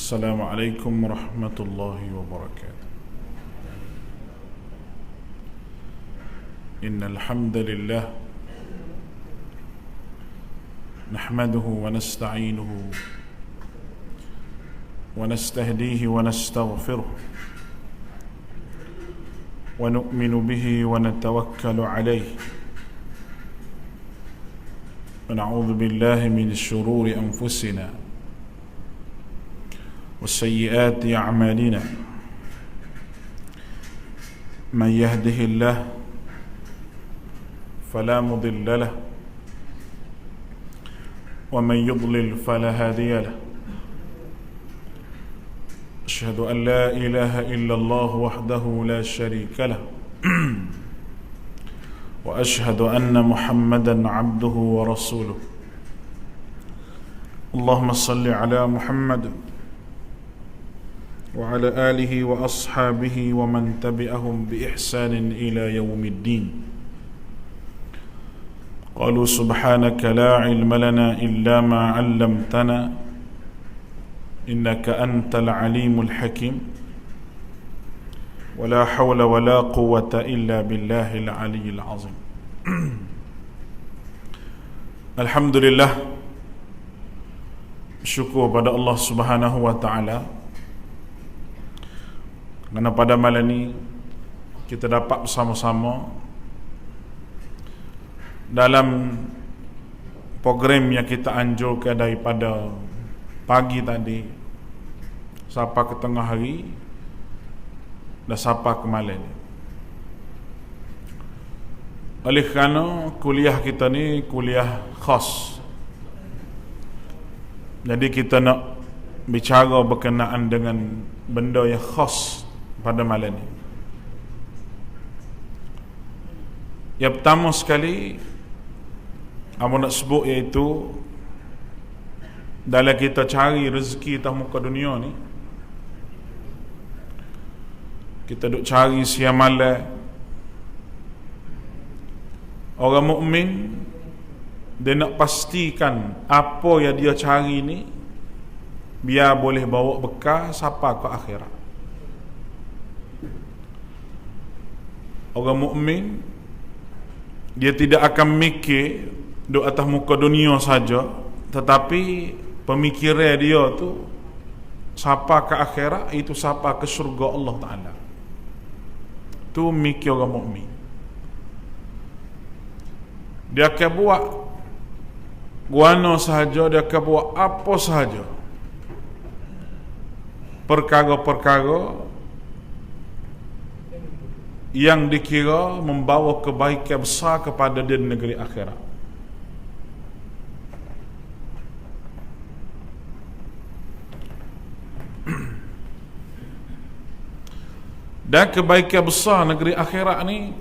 السلام عليكم ورحمة الله وبركاته. إن الحمد لله نحمده ونستعينه ونستهديه ونستغفره ونؤمن به ونتوكل عليه ونعوذ بالله من شرور أنفسنا وسيئات أعمالنا من يهده الله فلا مضل له ومن يضلل فلا هادي له أشهد أن لا إله إلا الله وحده لا شريك له وأشهد أن محمدا عبده ورسوله اللهم صل على محمد وعلى آله وأصحابه ومن تبعهم بإحسان إلى يوم الدين. قالوا سبحانك لا علم لنا إلا ما علمتنا إنك أنت العليم الحكيم ولا حول ولا قوة إلا بالله العلي العظيم. Alhamdulillah, syukur pada Allah Subhanahu wa taala kerana pada malam ini kita dapat bersama-sama dalam program yang kita anjurkan daripada pagi tadi sampai ke tengah hari dan sampai ke malam ni. Oleh kerana kuliah kita ni kuliah khas, jadi kita nak bicara berkenaan dengan benda yang khas pada malam ni. Yang pertama sekali aku nak sebut iaitu dalam kita cari rezeki atas muka dunia ni, kita duk cari siang malam. Orang mukmin dia nak pastikan apa yang dia cari ni biar boleh bawa bekal sampai ke akhirat. Orang mukmin dia tidak akan mikir duk atas muka dunia saja, tetapi pemikiran dia tu sampai ke akhirat, itu sampai ke syurga Allah Ta'ala. Tu mikir orang mukmin. Dia akan buat guana sahaja, dia akan buat apa sahaja, perkara-perkara yang dikira membawa kebaikan besar kepada dia di negeri akhirat. Dan kebaikan besar negeri akhirat ni,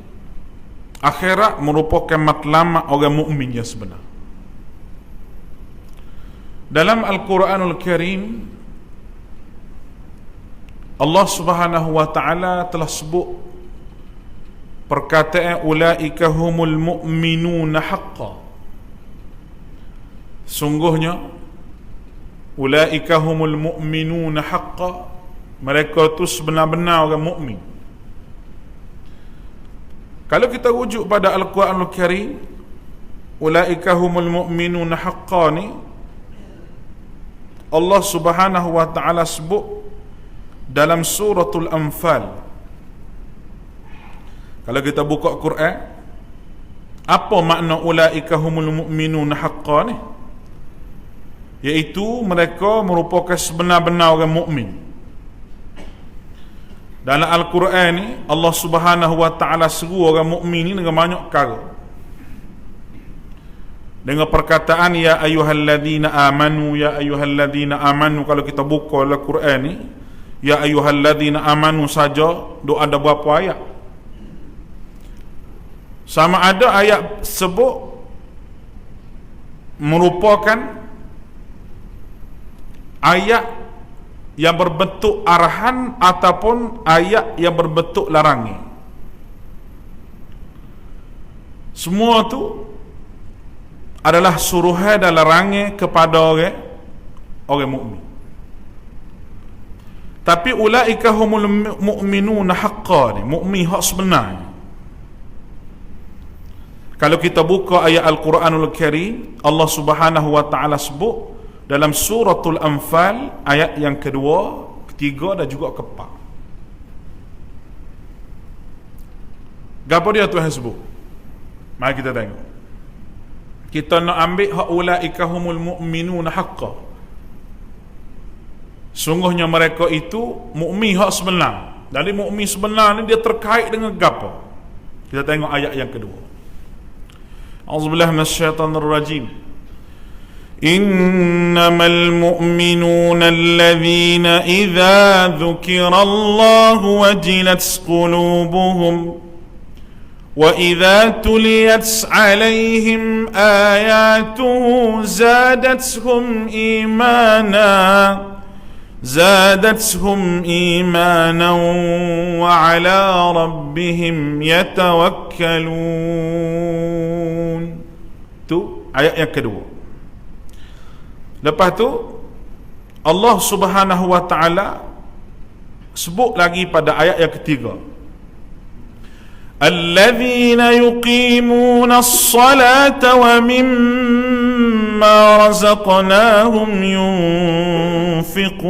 akhirat merupakan matlamat orang mukmin yang sebenar. Dalam Al-Quranul Karim, Allah Subhanahu wa taala telah sebut perkataan ulaika humul mu'minuna haqqan. Sungguhnya ulaika humul mu'minuna haqqan, mereka itu sebenar-benar orang mukmin. Kalau kita rujuk pada Al-Quranul Karim, ulaika humul mu'minuna haqqan ni Allah Subhanahu wa taala sebut dalam suratul Anfal. Kalau kita buka Quran, apa makna ulaika humul mu'minuna haqqan ni? Iaitu mereka merupakan sebenar-benar orang mukmin. Dalam Al-Quran ni Allah Subhanahu wa taala seru orang mukmin ni dengan banyak perkara. Dengan perkataan ya ayyuhalladzina amanu, ya ayyuhalladzina amanu. Kalau kita buka Al-Quran ni, ya ayyuhalladzina amanu saja duk ada berapa ayat? Sama ada ayat sebut merupakan ayat yang berbentuk arahan ataupun ayat yang berbentuk larangan. Semua tu adalah suruhan dan larangan kepada orang mukmin. Tapi ulaika humul mu'minuna haqqan, ni mukmin hak sebenarnya. Kalau kita buka ayat Al-Quranul Karim, Allah Subhanahu wa taala sebut dalam suratul Anfal ayat yang kedua, ketiga dan juga keempat. Gapo dia Tuhan sebut? Mari kita tengok. Kita nak ambil hak ulaika humul mu'minuna haqqan. Sungguhnya mereka itu mukmin hak sebenar. Jadi mukmin sebenar ni dia terkait dengan gapo? Kita tengok ayat yang kedua. A'udzubillahi minasyaitonir rajim. Innamal mu'minuna alladhina idza dzukirallahu wajilat qulubuhum wa idza tuliyat 'alaihim ayatuhu زادتهم إيمانا وعلى ربهم يتوكلون. Tu ayat yang kedua. Lepas tu Allah Subhanahu wa taala sebut lagi pada ayat yang ketiga, alladzina yuqimuna as-salata wa mimma razaqnahum yunfiqun.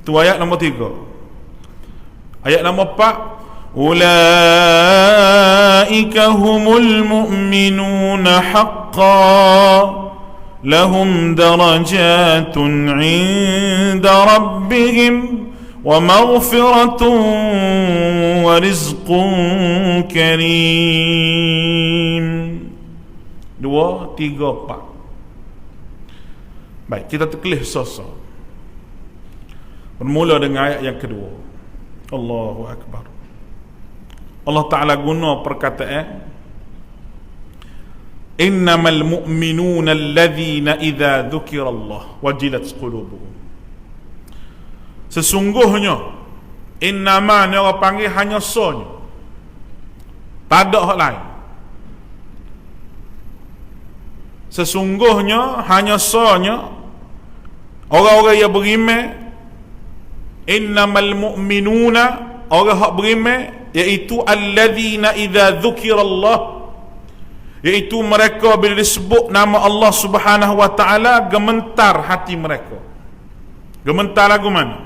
Tu ayat nombor 3. Ayat nombor 4, ulaika humul mu'minuna haqqan lahum darajatun 'inda rabbihim wa maghfiratun wa rizqun karim. 2, 3, 4. Baik, kita terkelih sosok. Bermula dengan ayat yang kedua. Allahu Akbar. Allah Ta'ala guna perkataan innamal mu'minuna alladhina idza dzukirallah wajilat qulubuhum. Sesungguhnya, innama ni orang panggil hanya sonya, tak ada hak lain. Sesungguhnya hanya sonya orang-orang yang beriman. Innamal mu'minuna, orang hak beriman, iaitu alladzina idza dzukirallah, iaitu mereka bila disebut nama Allah Subhanahu wa taala gementar hati mereka. Gementar lagu mana?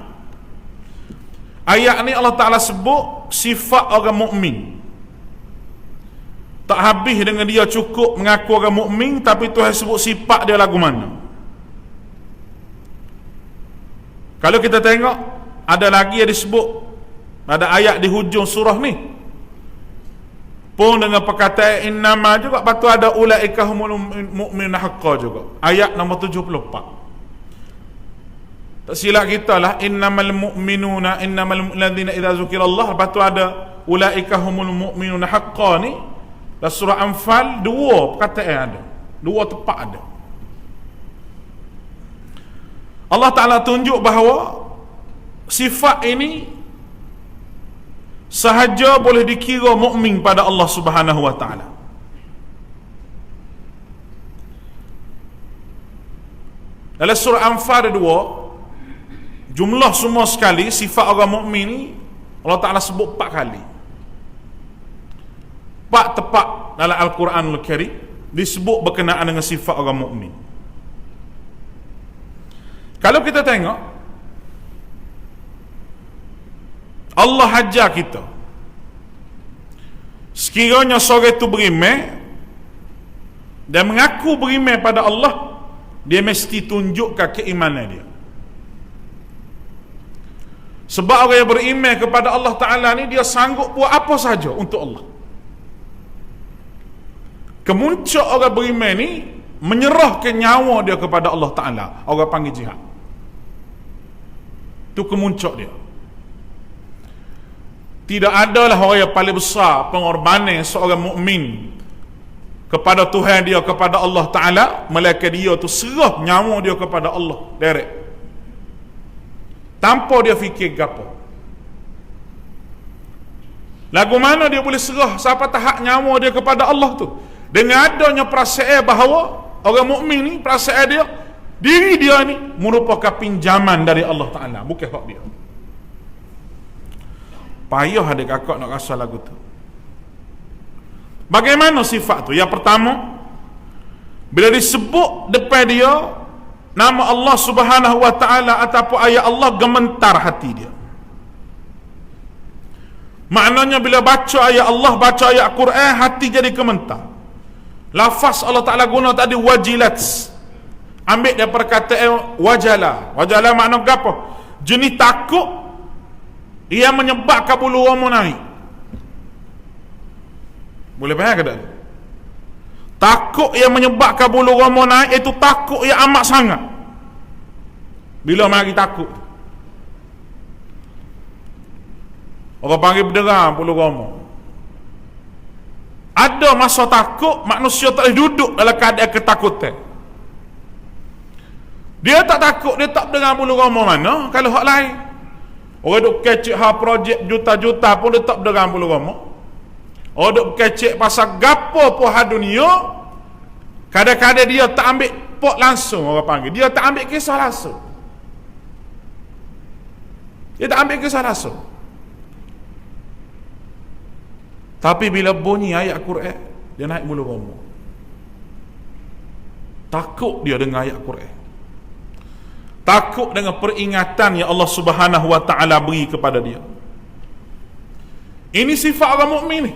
Ayat ni Allah Ta'ala sebut sifat orang mukmin. Tak habis dengan dia cukup mengaku orang mukmin, tapi Tuhan sebut sifat dia lagu mana. Kalau kita tengok, ada lagi yang disebut pada ayat di hujung surah ni pun dengan perkataan innama juga, lepas tu ada ulaika humul mu'minuna haqqan juga, ayat nombor 74. Tak silap kita lah, innamal mu'minuna innamal ladzina idza dzukirallah, lepas tu ada ulaika humul mu'minuna haqqan ni. Dalam surah Anfal 2 perkataan ada, 2 tepat ada. Allah Ta'ala tunjuk bahawa sifat ini sahaja boleh dikira mukmin pada Allah Subhanahu wa taala. Dalam surah Anfal 2, jumlah semua sekali sifat orang mukmin ni Allah Ta'ala sebut 4 kali. 4 tepat dalam Al-Quranul Karim disebut berkenaan dengan sifat orang mukmin. Kalau kita tengok, Allah ajar kita, sekiranya seorang itu beriman dan mengaku beriman pada Allah, dia mesti tunjukkan keimanan dia. Sebab orang yang beriman kepada Allah Ta'ala ni, dia sanggup buat apa saja untuk Allah. Kemuncak orang beriman ni menyerahkan nyawa dia kepada Allah Ta'ala. Orang panggil jihad. Itu kemuncak dia. Tidak adalah orang yang paling besar pengorbanan seorang mukmin kepada Tuhan dia, kepada Allah Ta'ala, melainkan dia tu serah nyawa dia kepada Allah direct, tanpa dia fikir gapo. Lagu mana dia boleh serah siapa tahap nyawa dia kepada Allah tu? Dengan adanya perasaan bahawa orang mukmin ni, perasaan dia Diri dia ni merupakan pinjaman dari Allah Ta'ala, bukan hak dia. Payah adik kakak nak rasa lagu tu. Bagaimana sifat tu? Yang pertama, bila disebut depan dia nama Allah Subhanahu wa Ta'ala ataupun ayat Allah, gementar hati dia. Maknanya bila baca ayat Allah, baca ayat Quran, hati jadi gementar. Lafaz Allah Ta'ala guna tadi wajilat, ambil dia perkataan wajala. Wajala makna apa? Jenis takut ia menyebabkan bulu roma naik. Boleh faham ke tak? Takut yang menyebabkan bulu roma naik, itu takut yang amat sangat. Bila mari takut, orang panggil berderang bulu roma. Ada masa takut manusia tak boleh duduk dalam keadaan ketakutan. Dia tak takut, dia tak berderang bulu roma mana kalau hak lain. Orang duk kecek projek juta-juta pun dia tak berderang bulu roma. Orang duk kecek pasal gapo pun hal dunia, kadang-kadang dia tak ambil pot langsung, orang panggil. Dia tak ambil kisah langsung. Dia tak ambil kisah langsung. Tapi bila bunyi ayat Quran, dia naik bulu roma. Takut dia dengan ayat Quran. Takut dengan peringatan yang Allah Subhanahu wa Ta'ala beri kepada dia. Ini sifat orang mukmin ni.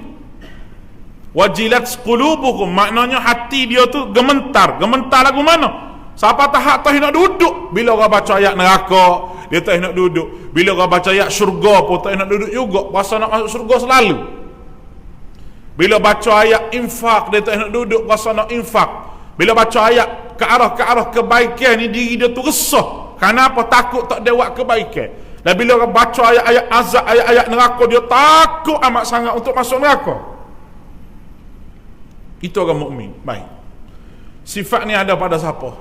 Wajilat qulubuhum, maknanya hati dia tu gementar. Gementar lagu mana? Siapa tahap tak nak duduk bila orang baca ayat neraka, dia tak nak duduk. Bila orang baca ayat syurga pun tak nak duduk juga, pasal nak masuk syurga selalu. Bila baca ayat infak, dia tak nak duduk, pasal nak infak. Bila baca ayat ke arah kebaikan ni, diri dia tu resah. Kenapa? Takut tak dia buat kebaikan. Dan bila orang baca ayat-ayat azab, ayat-ayat neraka, dia takut amat sangat untuk masuk neraka. Itu orang mukmin. Baik. Sifat ni ada pada siapa?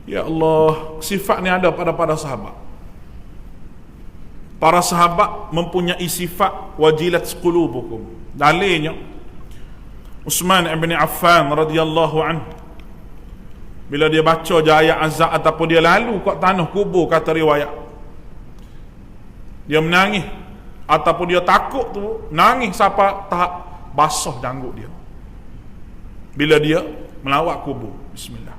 Ya Allah, sifat ni ada pada sahabat. Para sahabat mempunyai sifat wajilat qulubukum. Dalilnya Uthman bin Affan radhiyallahu anhu, bila dia baca je ayat azab ataupun dia lalu kat tanah kubur, kata riwayat, dia menangis ataupun dia takut tu nangis sampai tahap basah janggut dia bila dia melawat kubur. Bismillah.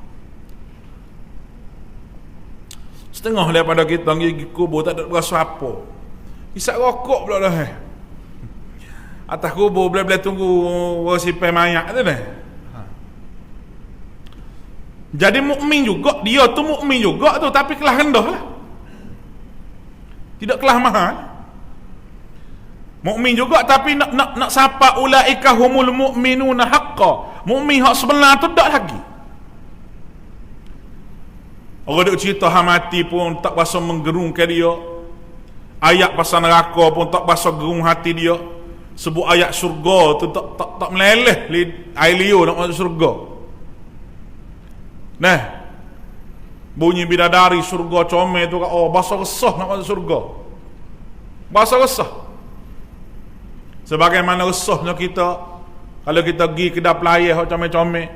Setengah daripada kita pergi kubur tak ada berasa apa, isap rokok pula dah. Atas kubur boleh-boleh tunggu simpan mayat tu dah. Jadi mukmin juga, dia tu mukmin juga tu, tapi kelas rendah lah, tidak kelas mahal. Mukmin juga tapi nak sapa ulaika humul mu'minuna haqqan. Mukmin hak sebenar tu tak lagi. Orang duk cerita hak mati pun tak berasa menggerungkan dia. Ayat pasal neraka pun tak berasa gerung hati dia. Sebut ayat syurga tu tak meleleh air liur nak masuk syurga. Nah, bunyi bidadari syurga comel tu, oh bahasa resah nak masuk syurga. Bahasa resah. Sebagaimana resahnya kita kalau kita pergi kedai pelayar hok comel-comel,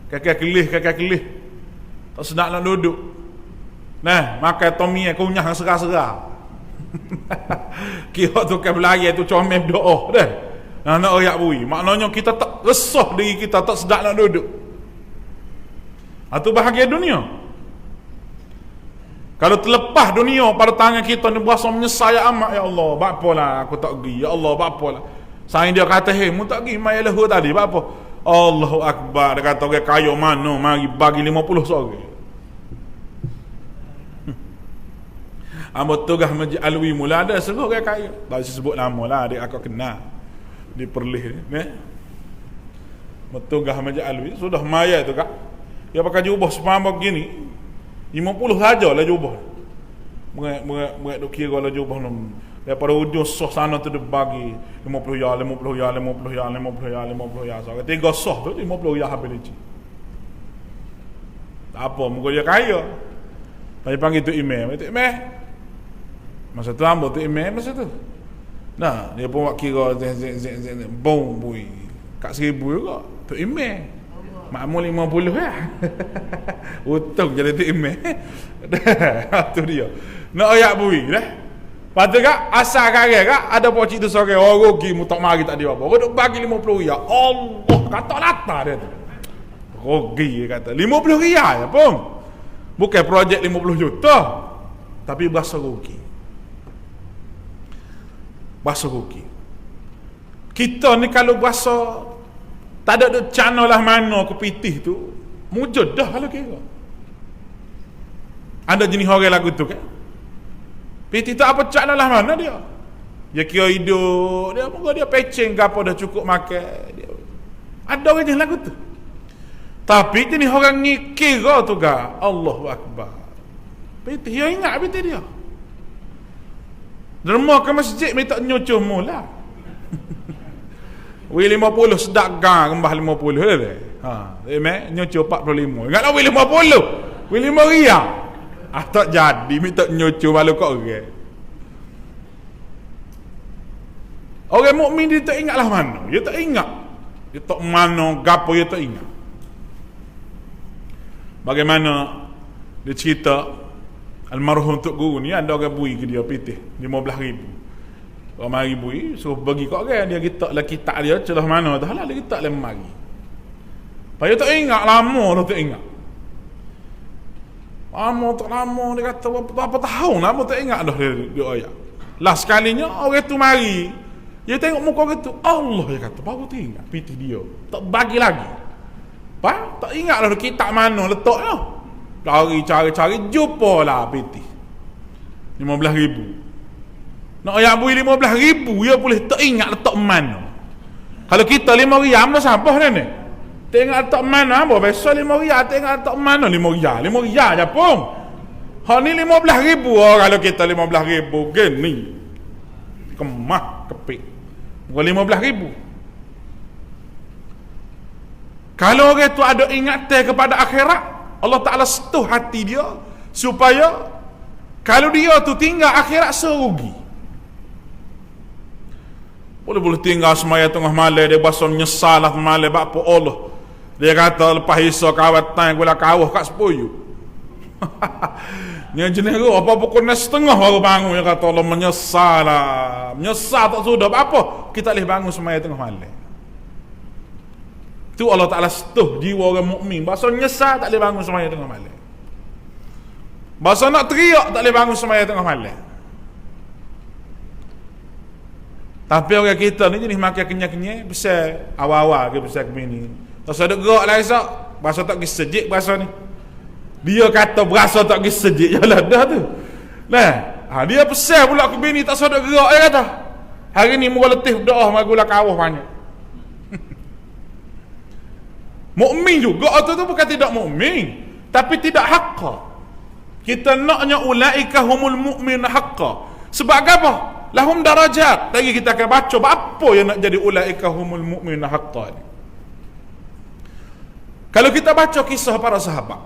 kakak kelih tak sedap nak duduk. Nah, makan tomi kunyah serah-serah. Kira tu kan pelayar tu comel berdoa dah. Nak royak bui. Maknanya kita tak resah diri kita, tak sedap nak duduk. Itu bahagia dunia. Kalau terlepas dunia pada tangan kita ni, berasa menyesal, ya amat, ya Allah, bapalah aku tak pergi, ya Allah, bapalah. Sayang dia kata, hey, mu tak pergi mai lahu tadi, bapa? Allahu akbar. Dia kata orang kaya mana mari bagi 50 seorang. Amba tugas Masjid Alwi mula ada seluruh orang kaya. Tak sebut nama lah, adik aku kenal di Perlis ni. Tugas Masjid Alwi sudah maya tu kak. Dia pakai jubah sepambak gini 50 saja lah jubah. Mereka duk kira lah jubah daripada ujung soh sana tu dia bagi 50 ya, 50 ya, 50 ya, 50 ya, 50 ya. So, tiga soh tu 50 ya habis leci. Tak apa, muka dia kaya. Tapi panggil tu imam. Tu imam. Masa tu ambil tu imam masa tu. Nah, dia pun buat kira boom bui. Kat 1000 juga. Tu imam. makmum 50 ya. Untung jadi tu imam. Tu dia. Nak ayak bui dah. Patut kak asal kare kak ada pocik tu sore rugi mu tak mari tak dia apa. Duk bagi 50 riyal. Allah kata lata dia tu. Rugi dia kata 50 riyal ya pun. Bukan projek 50 juta. Tapi berasa rugi. Berasa rugi. Kita ni kalau berasa tak ada cana lah mana ke pitih tu, mujud dah kalau kira. Ada jenis orang lagu tu kan? Pitih tak apa cana lah mana dia. Dia kira hidup, dia moga dia pecing ke apa dah cukup makan. Dia. Ada orang jenis lagu tu. Tapi jenis orang ni kira tu ke, Allahu Akbar. Pitih, dia ingat pitih dia. Derma ke masjid minta nyucuh mula. Wih 50 sedak gang kembah 50 dah. Nyucuh 45. Ingatlah wih 50. Wih 5 riyal. Tak jadi minta nyucuh malu kau orang. Orang mukmin dia tak ingatlah mana. Dia tak ingat. Dia tak mana gapo dia tak ingat. Bagaimana dia cerita almarhum Tok Guru ni ada orang bui ke dia pitih 15,000. Orang mari bui suruh bagi kat orang dia letak lah kitab dia celah mana dah lah dia letak lah mari. Payah tak ingat lama dah tak ingat. Lama dia kata berapa tahun lama tak ingat dah dia ayat. Last sekalinya orang tu mari dia tengok muka orang tu Allah dia kata baru tu ingat pitih dia tak bagi lagi. Tak ingat dah kitab mana letak lah. Cari jumpa lah pitih 15,000. Nak ayat bui 15,000 dia boleh tak ingat letak mana. Kalau kita 5 riyal mana sampah ni? Tak ingat letak mana apa? Biasa 5 riyal tak ingat letak mana 5 riyal. 5 riyal je pun. Hak ni 15,000 kalau kita 15,000 gini. Kemah kepik. Bukan 15,000. Kalau orang tu ada ingatan kepada akhirat, Allah Ta'ala setuh hati dia supaya kalau dia tu tinggal akhirat serugi. Boleh tinggal semaya tengah malam dia berasa menyesal lah malam apa Allah. Dia kata lepas hisap kawatan gula kawah kat sepuyu. Ni jenis tu apa pukul 9:30 baru bangun dia kata Allah menyesal lah. Menyesal tak sudah apa kita boleh bangun semaya tengah malam. Tu Allah Ta'ala setuh jiwa orang mukmin. Bahasa nyesal tak boleh bangun semaya tengah malam. Bahasa nak teriak tak boleh bangun semaya tengah malam. Tapi orang kita ni jenis makan kenyang-kenyang besar awal-awal ke besar ke bini. Tak ada gerak lah esok. Bahasa tak pergi sejik bahasa ni. Dia kata berasa tak pergi sejik. Yalah dah tu. Nah, dia besar pula ke bini tak ada gerak dia kata. Hari ni mula letih doa magula kawah banyak. Mukmin juga tu bukan tidak mukmin, tapi tidak haqqa. Kita naknya ulaika humul mu'min haqqa. Sebab apa? Lahum darajat. Lagi kita akan baca apa yang nak jadi ulaika humul mu'min haqqa ni. Kalau kita baca kisah para sahabat,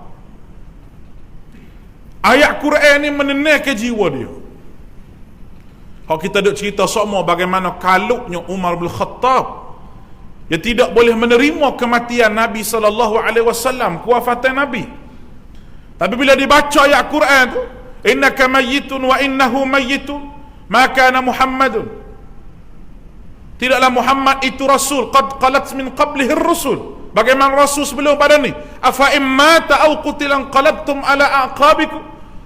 ayat Quran ni menenangkan jiwa dia. Kalau kita duk cerita semua bagaimana kaluknya Umar bin Khattab, dia tidak boleh menerima kematian Nabi SAW, kewafatan Nabi. Tapi bila dibaca ayat Quran tu, innaka mayyitun wa innahu mayyitun, ma kana Muhammadun. Tidaklah Muhammad itu rasul, qad qalat min qablihi ar-rusul. Bagaimana rasul sebelum pada ni? Afa immata aw qutilan qalabtum ala aqabikum.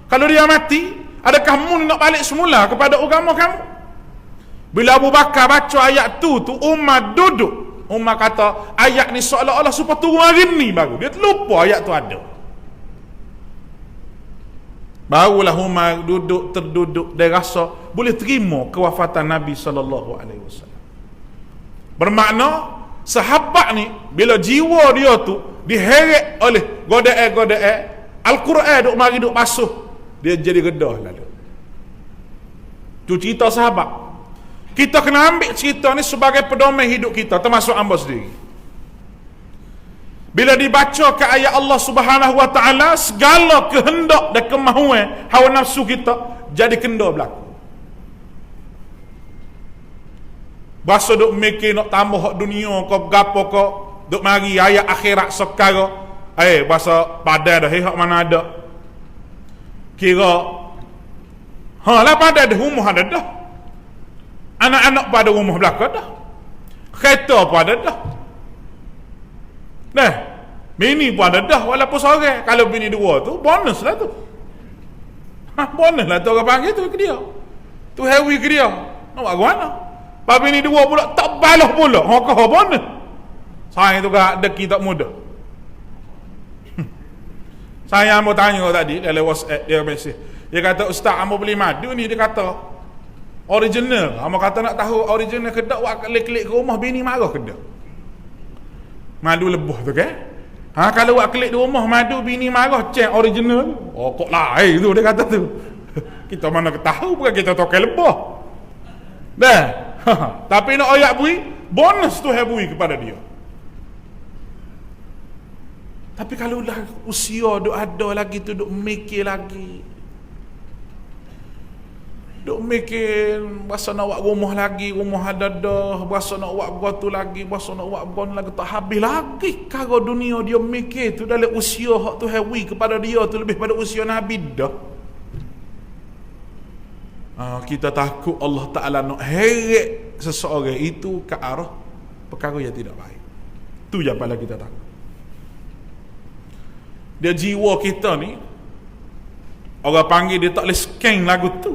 Kalau dia mati, adakah kamu nak balik semula kepada agama kamu? Bila Abu Bakar baca ayat tu Umar duduk. Umar kata ayat ni seolah-olah supaya turun hari ni baru. Dia terlupa ayat tu ada. Barulah Umar terduduk dia rasa boleh terima kewafatan Nabi SAW. Bermakna sahabat ni bila jiwa dia tu diheret oleh godaan Al-Quran duk mari duk basuh, dia jadi redah lalu. Tu cerita sahabat. Kita kena ambil cerita ni sebagai pedoman hidup kita, termasuk hamba sendiri. Bila dibaca ke ayat Allah Subhanahu Wa Taala, segala kehendak dan kemahuan hawa nafsu kita jadi kenda berlaku. Bahasa duk mikir nak tambah hak dunia kau gapo kau, duk mari ayat akhirat sekarang. Bahasa padan dah, hak mana ada. Kira lah padan dah, rumah ada dah. Anak-anak pada rumah belakang dah. Kereta pun ada dah. Dah. Bini pun ada dah walaupun seorang. Kalau bini dua tu bonus lah tu. Bonus lah tu orang panggil tu ke dia. Tu heavy ke dia. Nak buat mana? Pak bini dua pula tak balah pula. Kau bonus. Saya tu kan deki tak mudah. Saya mau tanya kau tadi dalam WhatsApp dia mesej. Dia kata ustaz amo beli madu ni, dia kata original. Amo kata nak tahu original ke tak, wak klik-klik ke rumah bini marah ke tak? Madu lebuh tu kan? Kalau awak klik di rumah madu bini marah, cek original. Kok lain tu dia kata tu. Kita mana ketahu, bukan kita tokai lebah. Dah. Tapi nak ayak bui, bonus tu bui kepada dia. Tapi kalau dah usia duk ada lagi tu, duk mikir lagi. Duk mikir bahasa nak buat rumah lagi, rumah ada dah, bahasa nak buat gua tu lagi, bahasa nak buat gua lagi, tak habis lagi karo dunia dia mikir tu dalam usia hak tu hewi kepada dia tu lebih pada usia Nabi dah. Kita takut Allah Ta'ala nak heret seseorang itu ke arah perkara yang tidak baik. Tu yang paling kita takut. Dia jiwa kita ni, orang panggil dia tak boleh scan lagu tu.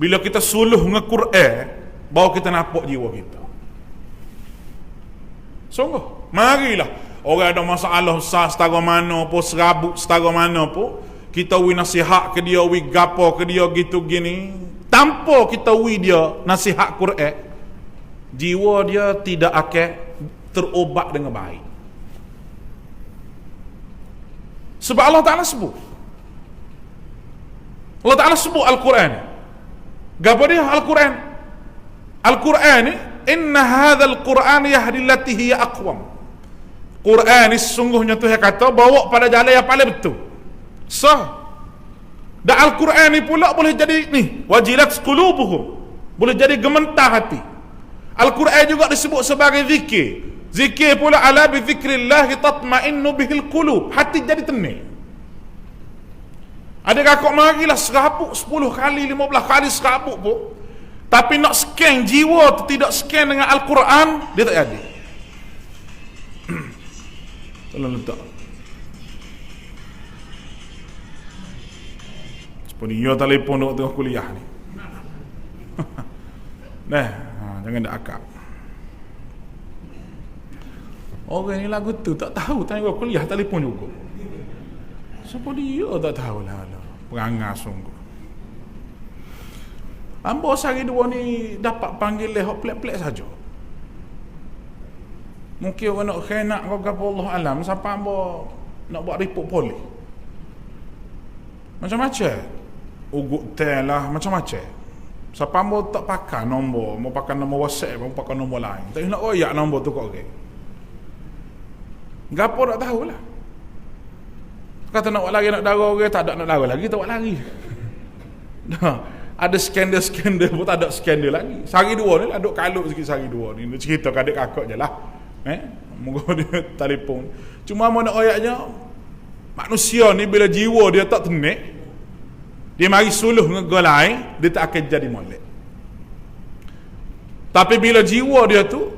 Bila kita suluh dengan Quran, baru kita nampak jiwa kita. Sungguh, marilah. Orang ada masalah besar setara mana pun, serabut setara mana pun, kita wi nasihat ke dia, wi gapo ke dia gitu gini, tanpa kita wi dia nasihat Quran, jiwa dia tidak akan terobat dengan baik. Sebab Allah Ta'ala sebut, Allah Ta'ala sebut Al-Quran. Gapo dia Al-Quran? Al-Quran ni, inna hadzal Quran yahdi allati hiya aqwam. Quran ni sesungguhnya Tuhan kata bawa pada jalan yang paling betul. Dan Al-Quran ni pula boleh jadi ni, wajilat qulubuhum, boleh jadi gementar hati. Al-Quran juga disebut sebagai zikir. Zikir pula, ala bi zikrillah tatma'innu bihil qulub, hati jadi tenang. Ada kakak marilah serabut 10 kali, 15 kali serabut pun, tapi nak scan jiwa tu tidak scan dengan Al-Quran, dia tak jadi. Tolong letak. Seperti dia telefon waktu tengah kuliah ni. Jangan dak akak. Orang ni lagu tu tak tahu, tanya kuliah telefon juga. Siapa dia tak tahu lah. Perangai sungguh. Ambo sehari dua ni dapat panggil hok plek-plek saja. Mungkin orang nak khianat kau ke Allah alam, siapa ambo nak buat report polis. Macam-macam. Ugut tel lah, macam-macam. Siapa ambo tak pakai nombor, mau pakai nombor WhatsApp, mau pakai nombor lain. Tak nak royak nombor tu kau orang. Gapo tak tahulah. Kata nak buat lari, nak darah orang, tak ada nak darah lagi, tak buat lari. Ada skandal pun tak ada skandal lagi. Sehari dua ni lah, duk kalut sikit sehari dua ni. Dia cerita ke adik kakak je lah. Moga dia telefon. Cuma mau nak ayatnya, manusia ni bila jiwa dia tak tenang, dia mari suluh dengan golai, dia tak akan jadi molek. Tapi bila jiwa dia tu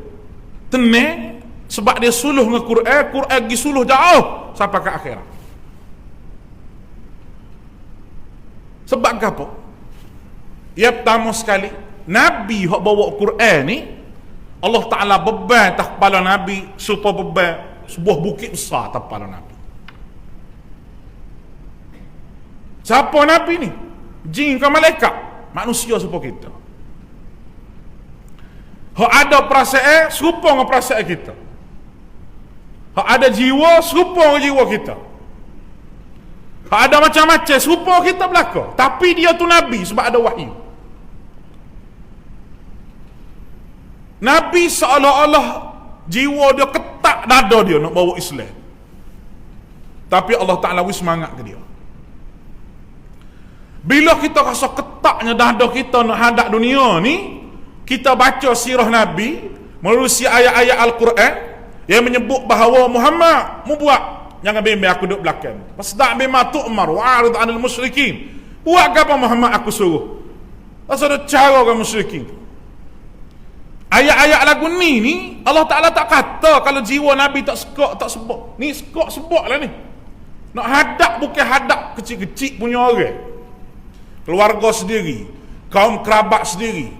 tenang, sebab dia suluh dengan Quran, Quran pergi suluh jauh sampai ke akhirat. Sebab apa? Yang pertama sekali, Nabi yang bawa Quran ni, Allah Ta'ala beban atas kepala Nabi supaya beban sebuah bukit besar atas kepala Nabi. Siapa Nabi ni? Jin ke malaikat? Manusia serupa kita. Hak ada perasaan serupa dengan perasaan kita. Hak ada jiwa serupa dengan jiwa kita. Hak ada macam-macam serupa kita belaka. Tapi dia tu Nabi sebab ada wahyu. Nabi seolah-olah jiwa dia ketak dada dia nak bawa Islam. Tapi Allah Ta'ala wis semangat ke dia. Bila kita rasa ketaknya dada kita nak hadap dunia ni, kita baca sirah Nabi melalui ayat-ayat Al-Quran, yang menyebut bahawa Muhammad mu buat, jangan bimbing aku duduk belakang. Fasda' bima tu'mar wa'rid 'anil musyrikin. Buat apa Muhammad aku suruh? Pasal ada cara orang musyrikin. Ayat-ayat lagu ni Allah Ta'ala tak kata kalau jiwa Nabi tak sekok, tak sebut. Ni sekok sebut lah ni. Nak hadap bukan hadap kecil-kecil punya orang. Keluarga sendiri, kaum kerabat sendiri.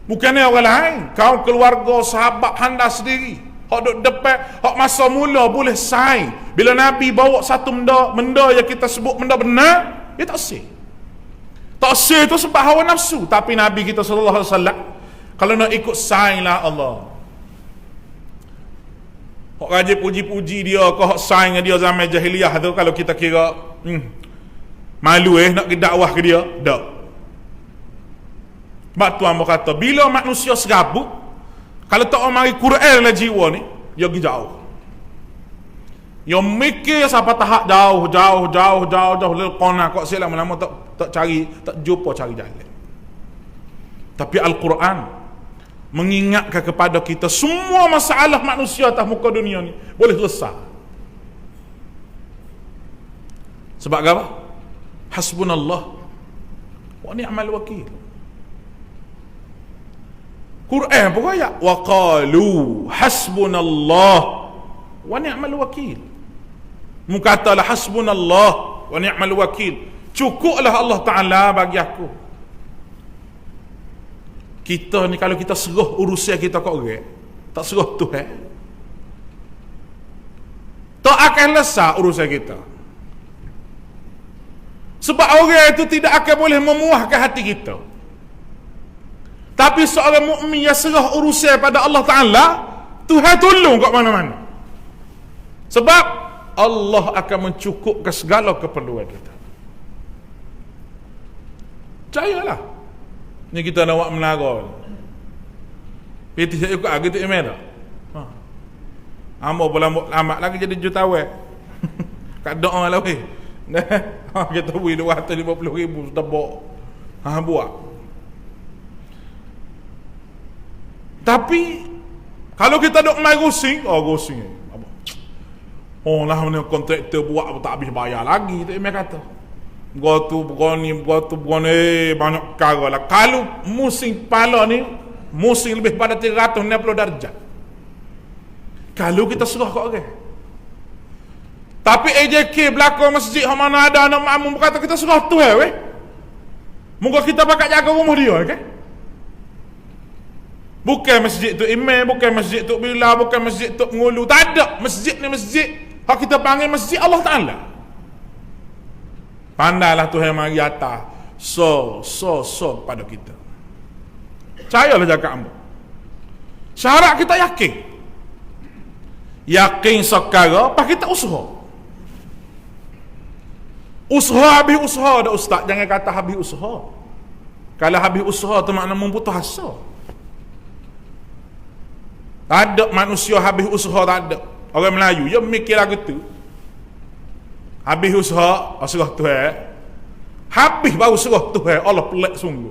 Bukannya orang lain, kaum keluarga, sahabat handa sendiri. Hak duduk depan, hak masa mula boleh saing. Bila Nabi bawa satu benda yang kita sebut benda benar, dia tak sih. Tak sih tu sebab hawa nafsu. Tapi Nabi kita sallallahu alaihi wasallam, kalau nak ikut sainglah Allah. Hak rajin puji-puji dia, kau hak saing dia zaman jahiliyah tu, kalau kita kira malu nak ke dakwah ke dia, tak. Sebab Tuhan berkata, bila manusia serabut, kalau tak mari Quran lah jiwa ni, dia pergi jauh. Dia mikir sampai tahap jauh, lalu kona kok saya lama-lama tak cari, tak jumpa cari jalan. Tapi Al-Quran mengingatkan kepada kita semua masalah manusia atas muka dunia ni boleh selesai. Sebab apa? Hasbunallah wa ni'mal wakil. Quran pun ayat wa qalu hasbunallah wa ni'mal wakil. Mukatalah hasbunallah wa ni'mal wakil. Cukuplah Allah Ta'ala bagi aku. Kita ni kalau kita serah urusan kita kat orang, tak serah Tuhan, tak akan lesah urusan kita. Sebab orang itu tidak akan boleh memuahkan hati kita. Tapi seorang mukmin yang serah urusan pada Allah Ta'ala, Tuhan tolong kat mana-mana. Sebab Allah akan mencukupkan segala keperluan kita. Percayalah. Ni kita nak buat menara. Piti saya ikut gitu email tak? Ambo lambat lagi jadi jutawan. Kat doa lah weh. Kita beri 250,000 sudah bawa. Buat. Tapi kalau kita duk main gosing, gosing. Oh lah mana kontraktor buat tak habis bayar lagi, tu email kata. Gua tu begini, banyak perkara lah. Kalau musim pala ni, musim lebih pada 360 darjah. Kalau kita serah kat orang. Tapi AJK belakang masjid yang mana ada anak makmum berkata kita serah tu weh. Moga kita pakat jaga rumah dia, kan? Bukan masjid tu imam, bukan masjid tu bila, bukan masjid tu ngulu. Tak ada. Masjid ni masjid. Hak kita panggil masjid Allah Ta'ala. Pandailah Tuhan mari atas. So pada kita. Percayalah jaga ambo. Syarat kita yakin. Yakin sekara, pas kita usaha. Usaha habis usaha dah ustaz. Jangan kata habis usaha. Kalau habis usaha tu makna memputus asa. Tak ada manusia habis usaha, tak ada. Orang Melayu, dia mikir lagu tu. Habis usaha, serah Tuhan. Habis baru serah Tuhan. Allah pelik sungguh.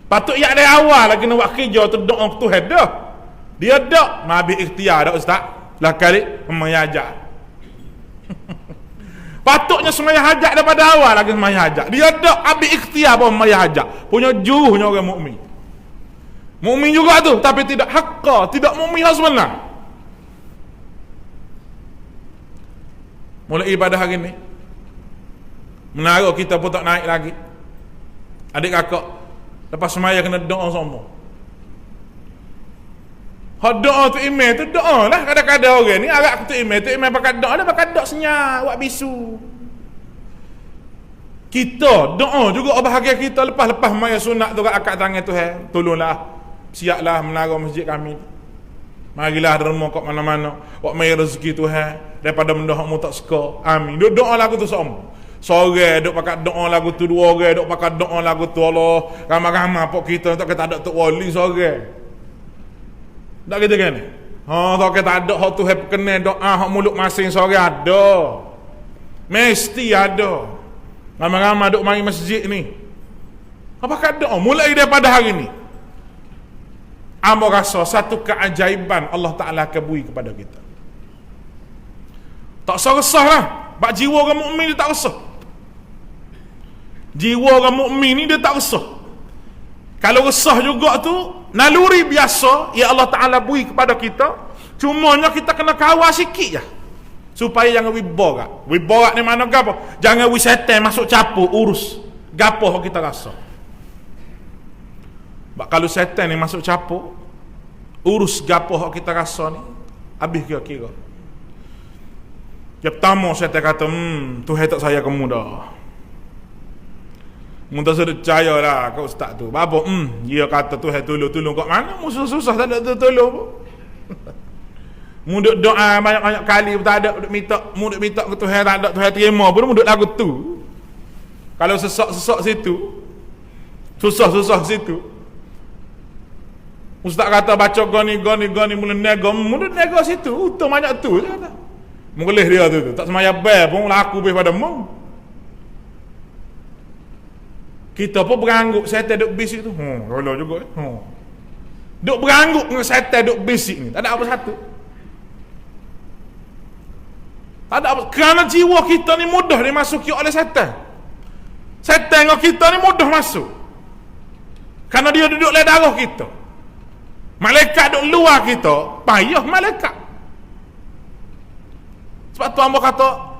Patut ya dari awal lagi nak buat kerja tu doa ke Tuhan dah. Dia dak habis ikhtiar dak ustaz. Lah kali semaya hajat. Patutnya semaya hajat daripada awal lagi semaya hajat. Dia dak habis ikhtiar pun semaya hajat. Punya juruhnya orang mukmin. Mukmin juga tu tapi tidak hakka, tidak mukmin sebenar. Mulai pada hari ni menara kita pun tak naik lagi. Adik kakak lepas semaya kena doa semua. Hak doa tu email tu doa lah. Kadang-kadang orang ni agak tu email pakai doa lah, pakai doa senyap buat bisu. Kita doa juga bahagia kita lepas-lepas maya sunat tu kat akad tangan Tuhan. Tolonglah siaplah menara masjid kami. Marilah derma kat mana-mana. Buat mai rezeki Tuhan daripada benda hak mu tak suka. Amin. Duk doa lagu tu semua. Sore duk pakai doa lagu tu, dua orang duk pakai doa lagu tu. Allah ramai-ramai pok kita tak kata ada tok wali sore. Tak kata kan? Tak kata ada hak Tuhan perkenan doa hak mulut masing sore ada. Mesti ada. Ramai-ramai duk mari masjid ni. Apa kata doa mulai daripada hari ni. Ambo rasa satu keajaiban Allah Ta'ala akan beri kepada kita. Tak usah resah lah. Bak jiwa orang mukmin dia tak resah. Jiwa orang mukmin ni dia tak resah. Kalau resah juga tu naluri biasa ya Allah Ta'ala beri kepada kita. Cumanya kita kena kawal sikit je, supaya jangan wiborak. Wiborak ni mana gapo? Jangan wisatan masuk capur urus gapo kita rasa. Kalau setan ni masuk capur urus gapo kita rasa ni, habis kira-kira. Yang pertama setan kata, Tuhan tak saya kamu dah. Muntah sudah percaya lah kau ustaz tu. Apa? Dia kata Tuhan tolong kat mana? Musuh susah tak ada tolong pun. Muduk doa banyak-banyak kali tak ada, muduk minta ke Tuhan tak ada, Tuhan terima pun muduk lagu tu. Kalau sesak situ, susah situ, ustaz kata baca goni mula nego, muduk nego situ, utang banyak tu je kata. Mengelih dia tu tak semaya bel pun laku beh pada mu. Kita pun berangguk setan duk bisik tu. Kalau juga duk berangguk dengan setan duk bisik ni, tak ada apa satu. Tak ada apa, kerana jiwa kita ni mudah dimasuki oleh setan. Setan dengan kita ni mudah masuk. Kerana dia duduk dalam darah kita. Malaikat duduk luar kita, payah malaikat. Sebab tu hamba kata,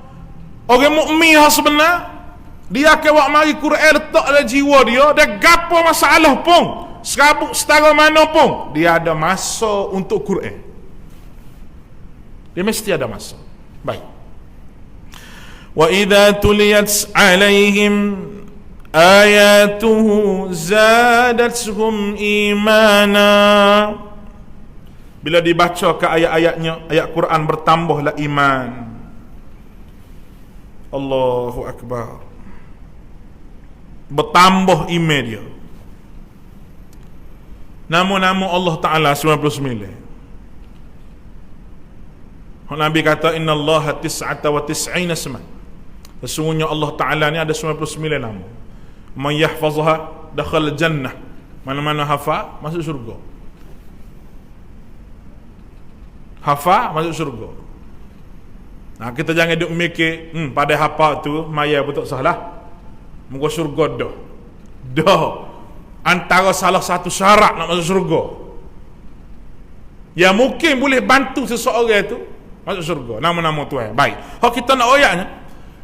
orang mukmin sebenar, dia akan buat mari Quran letak dalam jiwa dia, dan gapo masalah pun, serabut setara mana pun, dia ada masa untuk Quran. Dia mesti ada masa. Baik. Wa idza tuliyat alaihim ayatuhu zadatuhum imana. Bila dibaca ke ayat-ayatnya, ayat Quran, bertambahlah iman. Allahu Akbar. Bertambah iman dia. Nama-nama Allah Ta'ala 99. Nabi kata innallaha tis'ata wa tis'ina isman. Sesungguhnya Allah Ta'ala ni ada 99 nama. Man yahfazha dakhala jannah. Mana-mana hafal masuk syurga. Hafal masuk syurga. Nah, kita jangan duk mikir pada hafal tu maya betul salah. Muka syurga dah. Antara salah satu syarat nak masuk syurga, yang mungkin boleh bantu seseorang tu masuk syurga, nama-nama Tuhan. Baik, kalau kita nak ayatnya,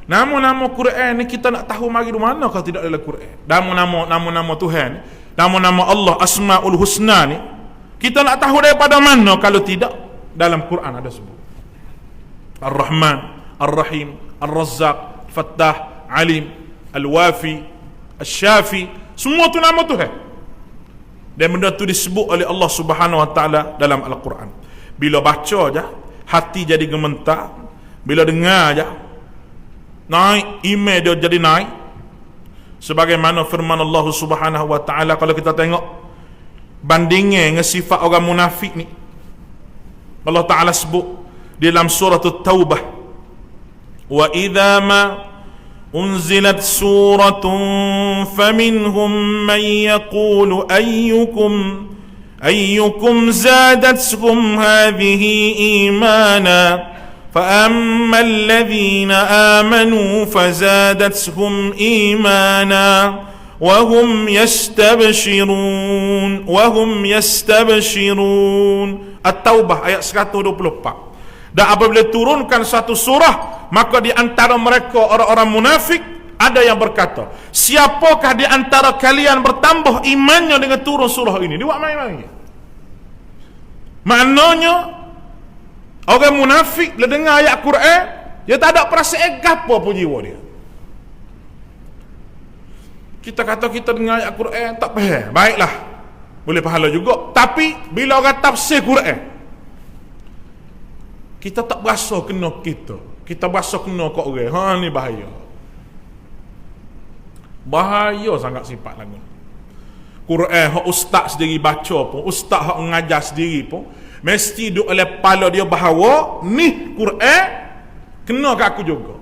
nama-nama Quran ni kita nak tahu mari di mana kalau tidak dalam Quran. Nama-nama Tuhan, nama-nama Allah Asmaul Husna ni kita nak tahu daripada mana kalau tidak dalam Quran ada sebut. Ar-Rahman, Ar-Rahim, Ar-Razzaq, Fattah, Alim, Al-Wafi, Al-Syafi, semua tu nama Tuhan. Dan benda tu disebut oleh Allah Subhanahu Wa Ta'ala dalam Al-Quran. Bila baca je, hati jadi gementar. Bila dengar je, naik, iman dia jadi naik. Sebagaimana firman Allah Subhanahu Wa Ta'ala, kalau kita tengok bandingnya dengan sifat orang munafik ni, Allah Ta'ala sebut di dalam surah At-Taubah, wa idza ma unzilat suratun faminhum man yaqulu ayyukum zadatuhum hadhihi imana فأما الذين آمنوا فزادتهم إيمانا وهم يستبشرون. At-Taubah ayat 124. Dan apabila turunkan satu surah, maka di antara mereka orang-orang munafik ada yang berkata, siapakah di antara kalian bertambah imannya dengan turun surah ini? Dia buat main-main. Maknanya orang munafik bila dengar ayat Quran, dia tak ada perasaan gapo pun jiwa dia. Kita kata kita dengar ayat Quran tak faham, baiklah, boleh pahala juga. Tapi bila orang tafsir Quran, kita tak berasa kena kita berasa kena kat orang. Ni bahaya sangat sifat lagu Quran. Hak ustaz sendiri baca pun, ustaz hak mengajar sendiri pun, mesti duk oleh kepala dia bahawa ni Quran kena kat aku juga.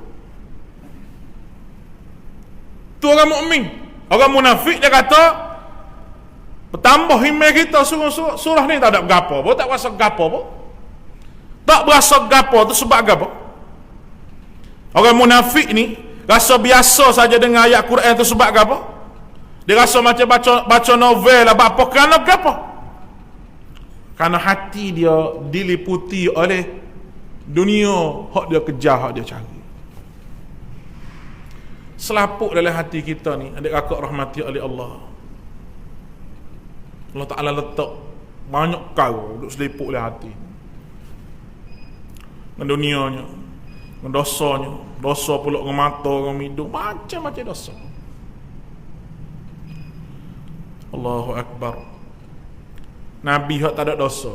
Tu orang mukmin. Orang munafik dia kata Bertambah himmah kita surah ni tak ada berapa pun, tak berasa gapo pun. Tak berasa gapo tu sebab gapo? Orang munafik ni rasa biasa saja dengan ayat Quran tu sebab gapo? Dia rasa macam baca novel lah, apa kerana gapo? Kerana hati dia diliputi oleh dunia hak dia kejar, hak dia cari. Selaput dalam hati kita ni, adik kakak rahmati oleh Allah. Allah Ta'ala letak banyak kau duk seliput dalam hati. Dengan dunianya, dengan dosanya, dosa pula dengan mata, dengan hidung, macam-macam dosa. Allahu Akbar. Nabi hak tak ada dosa,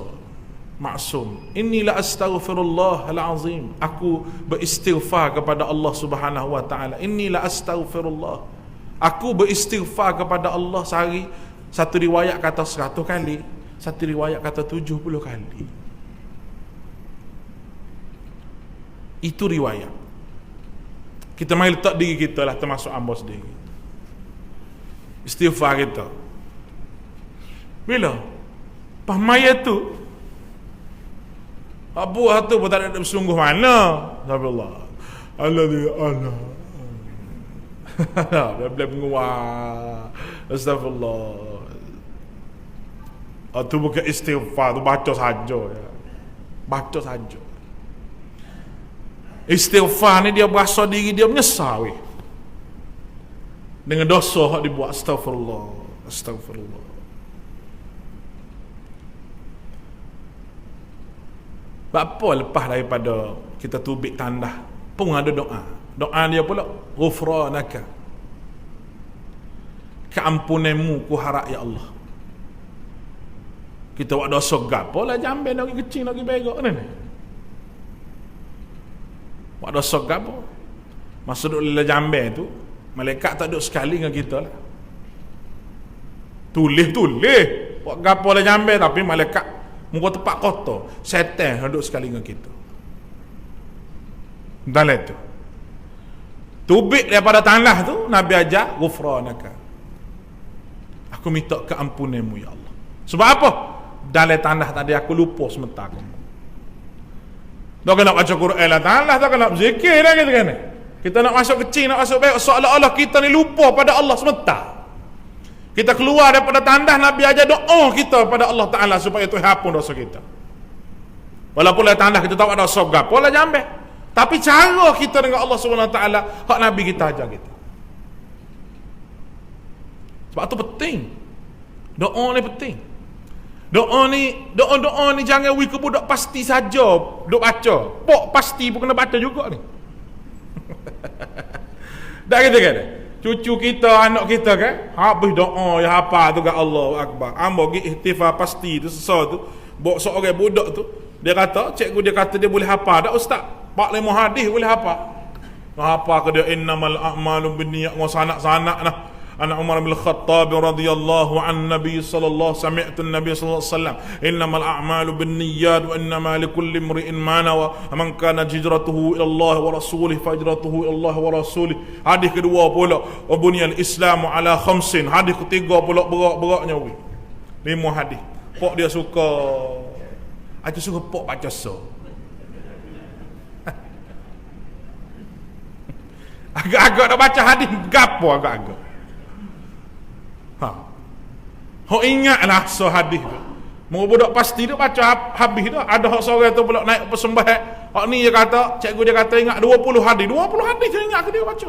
maksum. Inilah astaghfirullahal azim. Aku beristighfar kepada Allah Subhanahu wa taala. Inilah astaghfirullah. Aku beristighfar kepada Allah sehari. Satu riwayat kata 100 kali, satu riwayat kata 70 kali. Itu riwayat. Kita mari letak diri kita lah termasuk hamba sendiri. Istighfar kita. Bila pas mayat tu Abu tu pun tak ada bersungguh mana. Alhamdulillah. Allah. Dia boleh menguat. Astagfirullah. Itu bukan istighfar, tu baca saja ya. Baca saja. Istighfar ni dia berasa diri dia menyesal weh. Dengan dosa hak dibuat. Astagfirullah. Apa lepas daripada kita tubik tandah pun ada doa. Doa dia pula ghufranaka, keampunanmu ku harap ya Allah. Kita buat dosa gapo lah, jambe nak kecil nak begok ni. Buat dosa gapo? Masa duduk dalam jambe tu, malaikat tak duduk sekali dengan kita lah. Tulis buat gapo lah jambe, tapi malaikat muka tempat kotor, setan duduk sekali dengan kita. Dalam tu tubik daripada tanah tu, Nabi ajar ghufranaka, aku minta keampunanmu ya Allah. Sebab apa? Dalam tanah tadi aku lupa sementara aku. Tak kena baca Quran lah tanah, tak kena berzikir lah kita kan. Kita nak masuk kecil, nak masuk baik, seolah-olah kita ni lupa pada Allah sementara. Kita keluar daripada tandas, Nabi ajar doa kita pada Allah Ta'ala supaya Tuhan hapun dosa kita. Walaupun dalam tandas kita tak ada dosa gapo lah jambe, tapi cara kita dengan Allah Subhanahu Wa Ta'ala hak Nabi kita ajar kita. Sebab tu penting. Doa ni penting. Doa ni jangan we ke budak pasti saja duk baca. Pok pasti pun kena baca juga ni. Dah kita kan? Cucu kita, anak kita kan, habis doa ya apa tu kat Allah Akbar. Ambo gi ihtifal pasti tu sesuatu tu. Bawa seorang budak tu, dia kata, cikgu dia kata dia boleh hafal. Dak ustaz, 4-5 hadis boleh hafal. Apa ke dia innamal a'malu binniyat, sanak-sanak nah. Ana Umar bin Khattab radhiyallahu an Nabi sallallahu sami'tu an-nabiy sallallahu alaihi wasallam innamal a'malu binniyat wa innamal likulli imri'in ma nawa man kana hijratuhu ila Allah wa rasulih fa hijratuhu ila Allah wa rasulih. Hadis kedua pula buniyal islamu ala khamsin. Hadis ketiga pula berak-beraknya we. 5 hadis. Pok dia suka aku suka pok baca so. Agak-agak nak baca hadis gapo agak-agak. Hok ingatlah so hadis tu. Mau budak pasti tu baca habis tu. Ada hok seorang tu pula naik persembahan. Hok ni dia kata, cikgu dia kata ingat 20 hadis. 20 hadis dia ingat ke dia baca.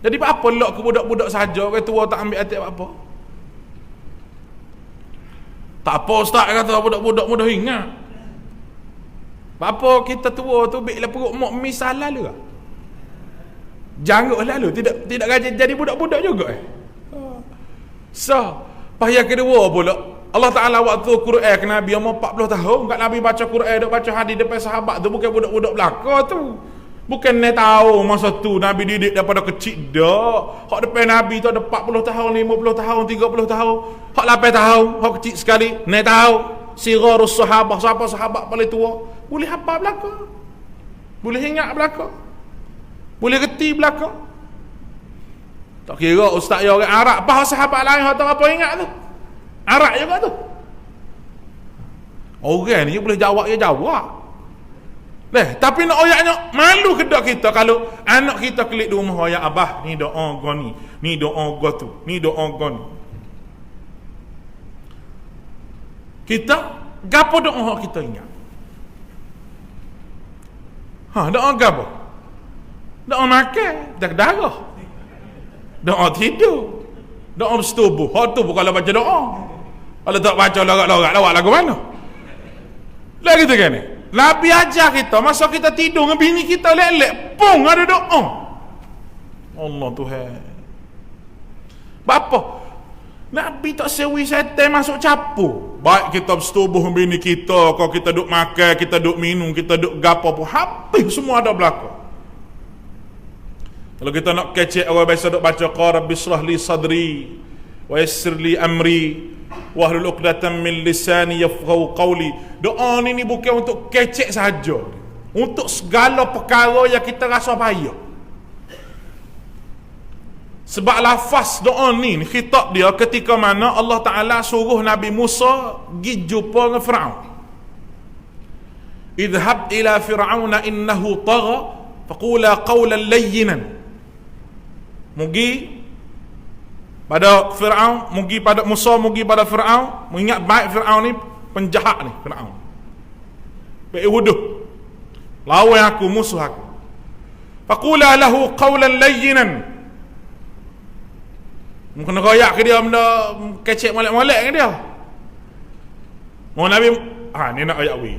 Jadi apa lok ke budak-budak saja, orang tua tak ambil hati apa? Tak apa ustaz kata budak-budak mudah ingat. Apa kita tua tu biklah perut mak misal lalu ah. Janggut lalu tidak jadi budak-budak juga So payah kedua pula Allah Ta'ala waktu Quran ke Nabi umur 40 tahun kat Nabi baca Quran duk baca hadis depan sahabat tu, bukan budak-budak belaka tu. Bukan ni tahu masa tu Nabi didik daripada kecil dak. Hak depan Nabi tu ada 40 tahun, 50 tahun, 30 tahun, hak 8 tahun, hak kecil sekali. Ni tahu sirarus sahabah, siapa sahabat paling tua, boleh hafal belaka. Boleh ingat belaka. Boleh reti belaka. Tak kira ustaz yang orang Arab, apa sahabat lain hak tak apa ingat tu. Arab juga tu. Orang ni boleh jawab ya jawab. Tapi nak ayatnya malu kedak kita kalau anak kita klik di rumah ayat abah ni doa goni, ni doa gotu, ni doa goni. Kita gapo doa kita ingat? Doa gapo? Doa makan, dak darah. Doa tidur. Doa bersetubuh. Hak tu bukanlah baca doa. Kalau tak baca lorak-lorak lawak lagu mana? Lah gitu kan ni. Nabi ajar kita masa kita tidur dengan bini kita lelek pun ada doa. Allah Tuhan. Bapa Nabi tak sewi setan masuk capur. Baik kita bersetubuh dengan bini kita, kalau kita duk makan, kita duk minum, kita duk gapo pun habis semua ada berlaku. Kalau kita nak kecek orang biasa duk baca Rabbi shrah li sadri wa yassir li amri wahlul 'uqdatam min lisani yafqahu qawli. Doa ni bukan untuk kecek saja, untuk segala perkara yang kita rasa payah. Sebab lafaz doa ni khitab dia ketika mana Allah Taala suruh Nabi Musa pergi jumpa dengan Firaun. Idhhab ila fir'auna innahu tagha faqula qawlan layyinan. Mugi pada Firaun, mugi pada Musa, mugi pada Firaun, mengingat baik Firaun ni penjahat ni, Firaun. Baik wuduh. Lawan aku, musuh aku. Faqula lahu qawlan layyinan. Mungkin royak ke dia benda kecek molek-molek ke dia. Mau Nabi ni nak royak we.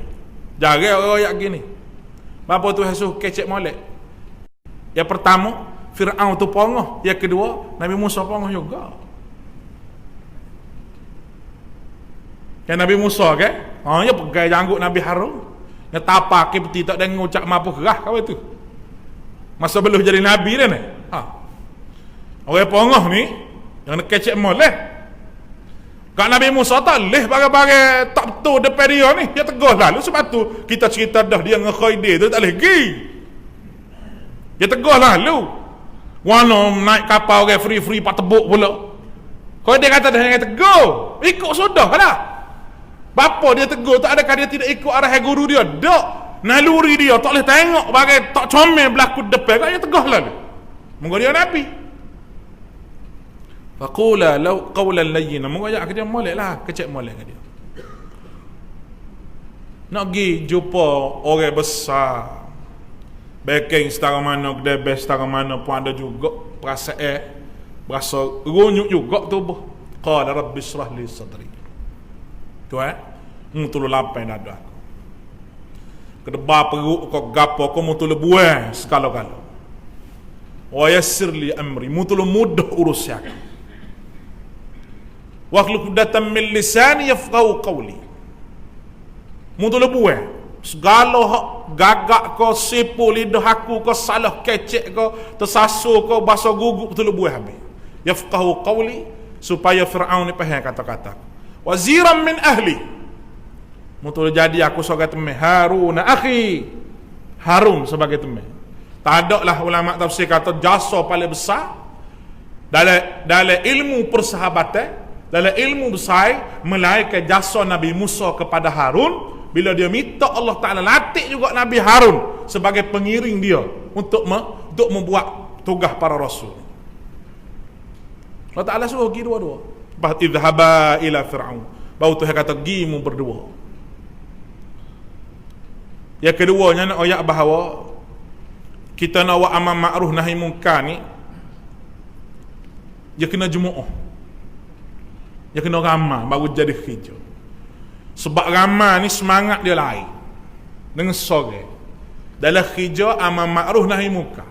Jarang royak gini. Bapa tu Yesus kecek molek. Yang pertama Firaun tu pongoh, yang kedua Nabi Musa pongoh juga. Kan Nabi Musa ke? Ya pegai janggut Nabi Harun. Dia tapak ke peti tak dengar ucap mampu gerah kau itu. Masa belum jadi nabi dah ni. Orang pongoh ni yang nak kecek molek. Kak Nabi Musa tak leh bagai-bagai tak betul depan dia ni. Dia tegur lalu sebab tu kita cerita dah dia dengan Khaidir tu tak leh pergi. Dia tegur lalu. Wana naik kapal orang free-free pak tebuk pula. Kalau dia kata dah yang tegur, ikut sudah lah. Bapa dia tegur, tak adakah dia tidak ikut arahan guru dia? Tak. Naluri dia tak boleh tengok bagai tak comel berlaku depan. Kan dia tegur lalu. Moga dia Nabi. Faqula law qawlan layyinan. Moga ajak dia molek lah, kecek molek dia. Nak pergi jumpa orang besar. Backing setara mana, kedai best setara mana pun ada juga perasaan berasa runyuk juga tubuh. Qala rabbi shrah li sadri. Tu mutulu lapai dada aku. Kedeba perut kau gapo kau mutulu buang segala-gala. Wa yassir li amri, mutulu mudah urus aku. Wa khluq datam min lisani yafqahu qawli. Mutulu buang segala hak gagak kau sipu lidah aku kau salah kecek kau tersasul kau bahasa gugup betul buah habis. Yafqahu qawli, supaya Firaun ni faham kata-kata. Waziran min ahli, mutul jadi aku sebagai teman Harun akhi, Harun sebagai teman. Tak ada lah ulama tafsir kata jasa paling besar dalam ilmu persahabatan, dalam ilmu besar melainkan jasa Nabi Musa kepada Harun. Bila dia minta Allah Ta'ala latih juga Nabi Harun sebagai pengiring dia untuk membuat tugas para rasul. Allah Ta'ala suruh pergi dua-dua. Idhaba ila Fir'aun. Baru Tuhan kata gimu berdua. Yang keduanya nak ayat bahawa kita nak buat amal ma'ruf nahi munkar ni, dia kena jumu'ah. Dia kena ramah baru jadi kerja. Sebab ramai ni semangat dia lain dengan sore. Dalam kerja amal ma'ruf nahi munkar,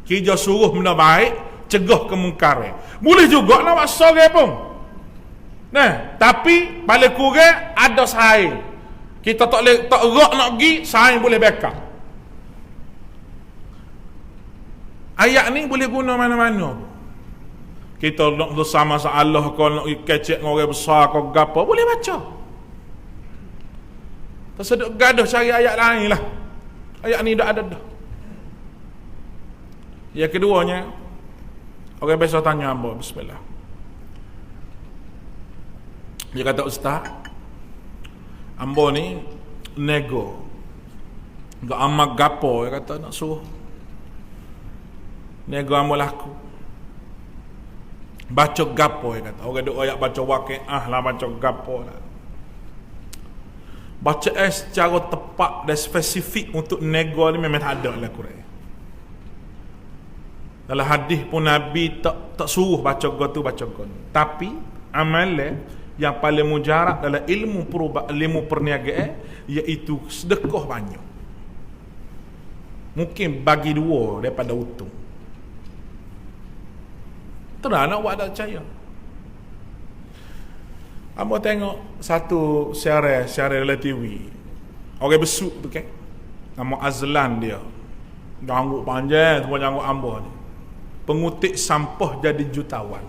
kerja suruh benda baik, cegah kemungkaran. Boleh juga nak buat sore pun. Tapi paling kurang ada saing. Kita tak rak nak pergi, saing boleh backup. Ayat ni boleh guna mana-mana. Kita nak bersama Allah, kau nak kecek dengan orang besar, kau gapo, boleh baca. Terseduk gaduh cari ayat lain lah. Ayat ni dah ada dah. Yang keduanya, Orang biasa tanya ambo, bismillah. Dia kata, ustaz, ambo ni nego gak amak gapo. Dia kata nak suruh nego ambo laku baca gapo. Dia kata orang duk ayat baca waqiah lah, baca gapo lah. Baca secara tepat dan spesifik untuk nego ni memang tak ada dalam Quran. Dalam hadis pun Nabi tak suruh baca go tu, baca go ni. Tapi amalan yang paling mujarab dalam ilmu perniagaan iaitu sedekah banyak. Mungkin bagi dua daripada untung. Terang nak buat tak percaya. Ambo tengok satu siaran dalam TV. Orang besuk tu kan. Nama Azlan dia. Janggut panjang, semua janggut ambo ni. Pengutik sampah jadi jutawan.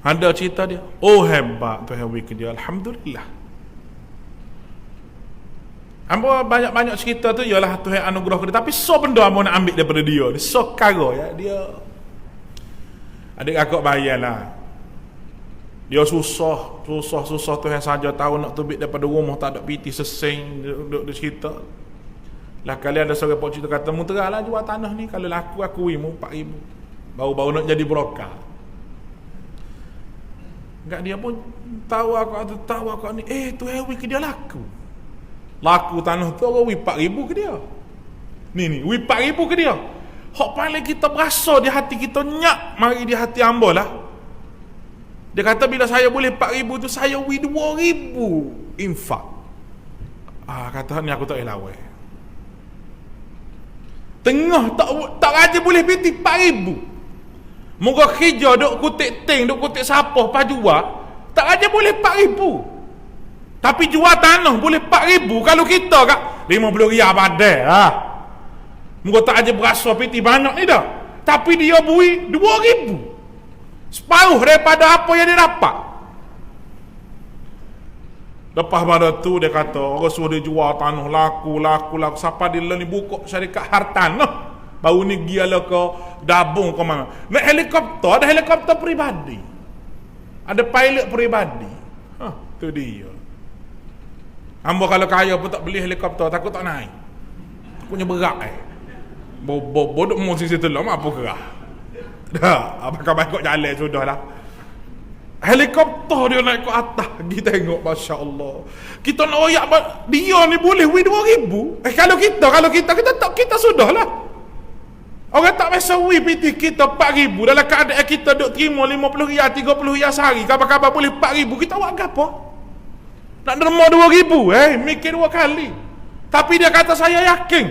Ada cerita dia. Oh hebat Tuhan wiki dia. Alhamdulillah. Ambo banyak-banyak cerita tu ialah Tuhan anugerah ke dia. Tapi so benda ambo nak ambil daripada dia. So karo ya. Dia adik akak bayar lah. Dia susah Tuhan saja tahu nak tubik daripada rumah tak ada piti sesing dia cerita. Lah kali ada seorang pak cerita kata mutera lah jual tanah ni kalau laku aku imu 4,000. Baru-baru nak jadi broker. Enggak dia pun tahu aku ni Tuhan wi ke dia laku. Laku tanah tu orang wi 4,000 ke dia. Ni wi 4,000 ke dia. Hak paling kita berasa di hati kita nyak mari di hati hamba lah. Dia kata bila saya boleh 4,000 tu saya wi 2,000 infak. Kata ni aku tak boleh lawan. Tengah tak aja boleh piti 4,000. Moga kerja duk kutik ting, duk kutik sapah pajua, tak aja boleh 4,000. Tapi jual tanah boleh 4,000. Kalau kita kak 50 riyal badai lah. Moga tak aja berasa piti banyak ni dah. Tapi dia bui 2,000. Separuh daripada apa yang dia dapat. Lepas pada tu dia kata orang suruh dia jual tanah laku. Siapa dia ni buka syarikat hartanah. Baru ni gialah ke dabung ke mana. Naik helikopter, ada helikopter peribadi. Ada pilot peribadi. Tu dia. Hamba kalau kaya pun tak beli helikopter, takut tak naik. Takutnya berat bodoh mesti situ lah, apa kerah. Dah, apakah baik jalan sudah lah. Helikopter dia naik ke atas, pergi tengok, Masya Allah. Kita nak royak dia ni boleh 2,000. Kalau kita sudah lah. Orang tak biasa PT kita 4,000. Dalam keadaan kita duk terima 50 riyal, 30 riyal sehari. Kabar-kabar boleh 4,000. Kita buat apa? Nak derma 2,000. Mikir dua kali. Tapi dia kata saya yakin.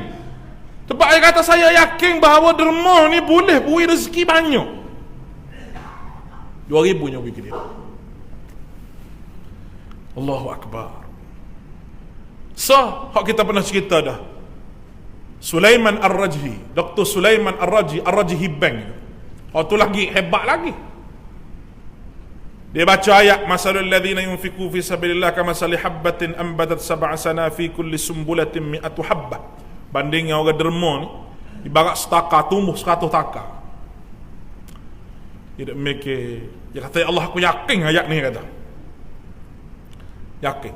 Sebab dia kata saya yakin bahawa derma ni boleh beri rezeki banyak. 2,000 nya beri dia. Allahu Akbar. Hak kita pernah cerita dah. Sulaiman Ar-Rajhi, Dr. Sulaiman Ar-Rajhi Bank. Tu lagi hebat lagi. Dia baca ayat masalul ladzina yunfiqu fi sabilillah kamasali habbatin anbatat sab'a sana fi kulli sumbulatin mi'atu habbah. Bandingnya orang derma ni ibarat setaka tumbuh 100 taka. Dia mikir, dia kata ya Allah aku yakin ayat ni kata. Yakin.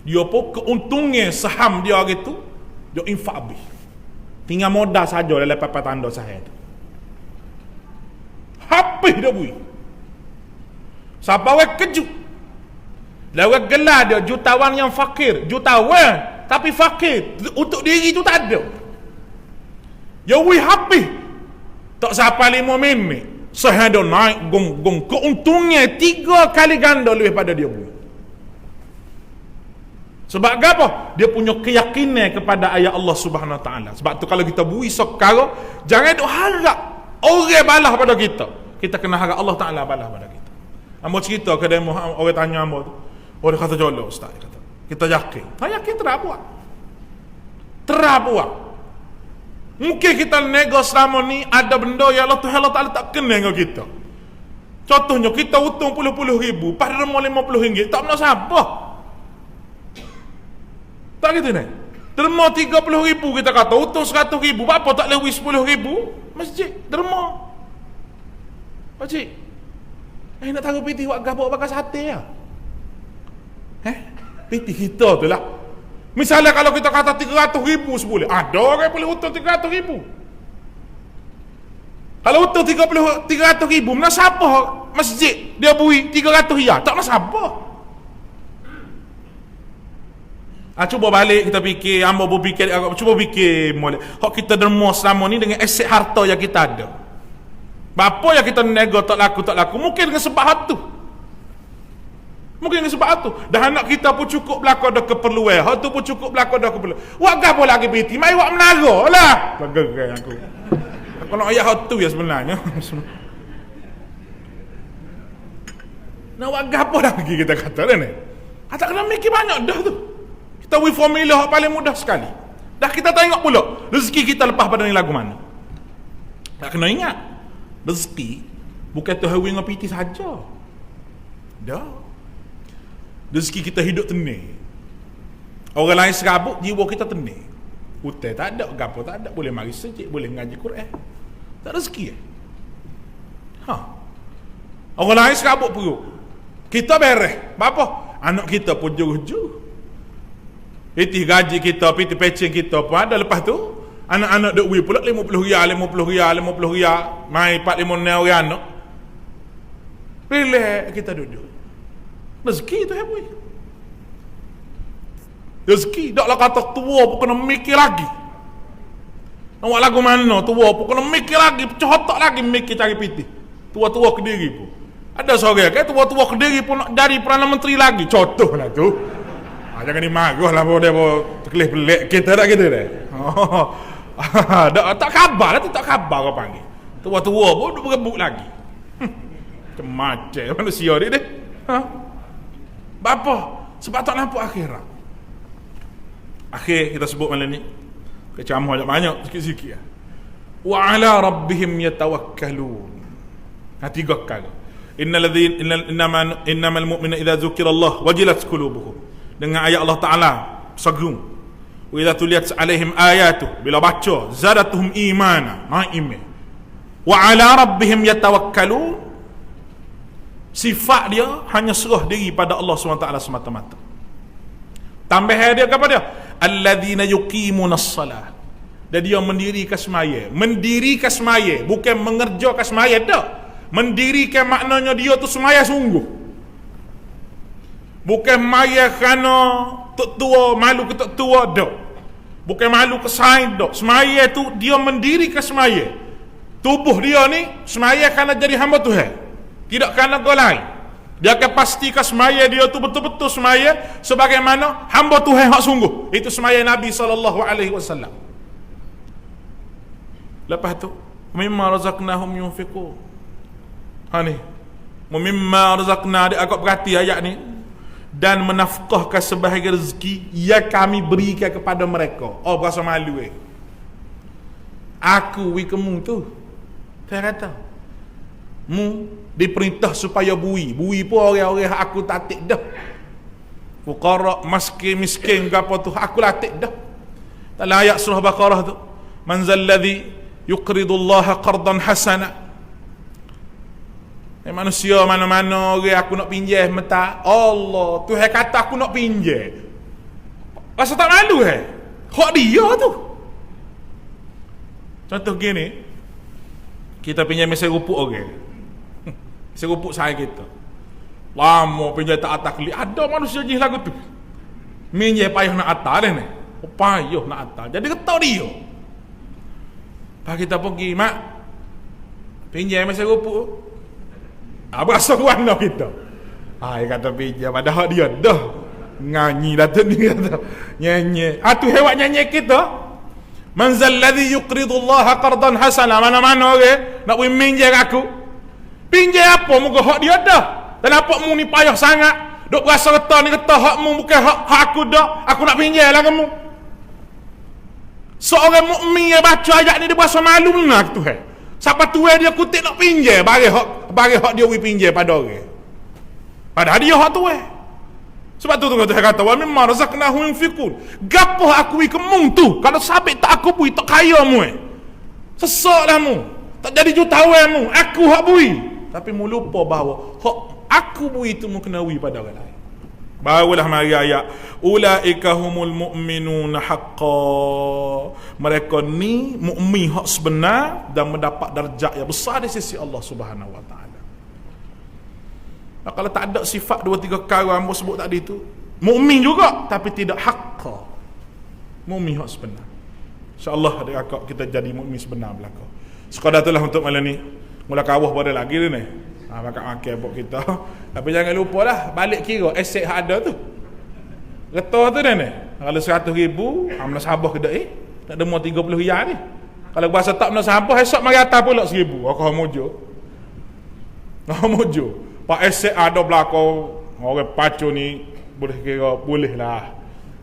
Dia pun keuntungnya saham dia gitu. Dia infak habis. Tinggal modal saja dalam papan tanda saya tu. Habis dah bui. Siapa orang kejut. Lawan gelar dia jutawan yang fakir. Jutawan tapi fakir. Untuk diri tu tak ada. Ya bui habis. Tak sampai 5 minit. Sehingga naik gong. Keuntungnya 3 kali ganda lebih pada dia bui. Sebab apa? Dia punya keyakinan kepada ayat Allah Subhanahu Wa Taala. Sebab tu kalau kita bui sekarang, jangan duk harap orang balas pada kita. Kita kena harap Allah Taala balas pada kita. Ambo cerita ke dia orang tanya ambo tu. Dia kata jolo ustaz kata. Kita yakin. Yakin terbuat. Mungkin kita nego selama ni ada benda yang Allah Taala tak kena dengan kita. Contohnya kita hutang puluh-puluh ribu, pada derma 50 ringgit, tak pernah siapa. Tak gitu ni. Derma 30,000 kita kata, hutang 100,000, apa tak lewi 10,000? Masjid, derma. Pakcik, nak taruh piti buat gabak bakar sate lah. Piti kita tu lah. Misalnya kalau kita kata 300,000 sebulan, ada orang boleh hutang 300,000. Kalau hutang 300,000, mana siapa masjid dia beri 300 riyal? Tak mana siapa. Cuba balik kita fikir, hamba berfikir, cuba fikir molek. Hak kita derma selama ni dengan aset harta yang kita ada. Apa yang kita nego tak laku, mungkin dengan sebab hatu. Mungkin dengan sebab hatu. Dah anak kita pun cukup belaka dah keperluan, hatu pun cukup belaka dah keperluan. Wak gapo lagi piti, mai wak menara lah. Gerai aku. Aku nak ayat hatu ya sebenarnya. Nak wak gapo lagi kita kata ni. Tak kena mikir banyak dah tu. Kita tahu formula yang paling mudah sekali. Dah kita tengok pula rezeki kita lepas pada ni lagu mana. Tak kena ingat, rezeki bukan tu hawi dengan piti saja. Dah. Rezeki kita hidup tenang. Orang lain serabut, jiwa kita tenang. Hutang tak ada, gapo tak ada, boleh mari sejik, boleh ngaji Quran. Tak rezeki. Orang lain serabut perut. Kita beres. Apa? Anak kita pun jauh-jauh. Piti gaji kita, piti pecing kita pun ada. Lepas tu anak-anak duk pula 50 riyal, mai 4-5 orang anak. Relax kita duduk. Rezeki tu habis. Rezeki taklah kata tua pun kena mikir lagi. Nak buat lagu mana tua pun kena mikir lagi, cotok lagi mikir cari piti. Tua-tua Kediri pun. Ada seorang kan tua-tua Kediri pun nak jadi Perdana Menteri lagi. Contohlah tu. Jangan dimarah lah dia terkelih pelik kita dah kita dah. Tak khabar lah tu, tak khabar kau panggil. Tua-tua pun duk berebut lagi. Macam manusia dia. Bapa? Sebab tak nampak akhirat. Akhir kita sebut malam ni. Kecamah banyak sikit-sikit. Wa ala rabbihim yatawakkalun. Tiga kali. Innamal mu'mina idza dzukirallah wajilat qulubuhum. Dengan ayat Allah Ta'ala segung. Wa idza tuliyat alaihim ayatu, bila baca zadatuhum imana, iman. Wa ala rabbihim yatawakkalun. Sifat dia hanya serah diri pada Allah SWT semata-mata. Tambah dia kepada dia, alladzina yuqimunas salah. Dan dia mendirikan semaya. Mendirikan semaya, bukan mengerjakan semaya dah. Mendirikan maknanya dia tu semaya sungguh. Bukan maya kerana tok tua, malu ke tok tua dah. Bukan malu ke sain dah. Semaya tu dia mendirikan semaya. Tubuh dia ni semaya kerana jadi hamba Tuhan, tidak kerana gol lain. Dia akan pastikan semaya dia tu betul-betul semaya sebagaimana hamba Tuhan hak sungguh. Itu semaya Nabi SAW. Lepas tu, mimma razaqnahum yunfiqun. Ni, mimma razaqna, dia agak berhati ayat ni. Dan menafkahkan sebahagian rezeki yang kami berikan kepada mereka. Oh, berasa malu aku kamu tu. Saya kata mu diperintah supaya bui pun orang-orang aku tatik dah. Fuqara, miskin apa tu aku latik dah. Dalam ayat surah Baqarah tu, man zalladhi yuqridullaha qardan hasana. Manusia mana-mana orang aku nak pinjam mata Allah, Tuhan kata aku nak pinjam. Rasa tak malu hak dia tu. Contoh gini, kita pinjam mesin rupuk orang. Mesin rupuk saya kita. Lama pinjam tak atas keli. Ada manusia jenis lagu tu. Pinjam payah nak atas ni. Payah nak atas. Jadi ketau dia. Pak kita pergi, mak. Pinjam mesin rupuk. Berasa warna kita. Dia kata pinjam. Padahal dia dah nyanyi dah tu ni kata. Nyanyi. Tu hewan nyanyi kita. Man zalladhi yuqridullaha qardan hasana. Mana-mana orang nak pinjam aku. Pinjam apa? Muka hak dia dah. Dan apa mu ni payah sangat. Duk berasa kata ni kata hak mu bukan hak aku dah. Aku nak pinjam lah kamu. Seorang mukmin yang baca ayat ni dia berasa malu benar Tuhan. Siapa tuan dia kutip nak pinjam, bagi hak dia pinjam pada orang. Padahal dia hak tuan. Sebab tu Tuhan kata, wa mimma razaqnahum yunfiqun. Gapo aku beri kemung tu, kalau sabit tak aku beri, tak kaya mu. Sesaklah mu. Tak jadi jutawan mu, aku hak beri. Tapi mu lupa bahawa hak aku beri tu mu kena beri pada orang lain. Barulah mari ayat ulaika humul mu'minuna haqqan. Mereka ni mukmin hak sebenar dan mendapat darjat yang besar di sisi Allah Subhanahu wa taala. Kalau tak ada sifat 2-3 perkara hamba sebut tadi tu, mukmin juga tapi tidak haqqan. Mukmin hak sebenar. Insya-Allah adik-akak kita jadi mukmin sebenar belaka. Sekadar itulah untuk malam ni. Mula kawah pada lagi ni. Makan-makan buat kita. Tapi jangan lupa lah, balik kira aset yang ada tu. Reta tu dah ni. Kalau 100,000, menasabah kedai, tak ada mau 30 riyal ni. Kalau bahasa tak menasabah, esok mari atas pula 1,000. Aku mojo. Mojo. Pak aset ada belakang, orang pacu ni boleh kira boleh lah.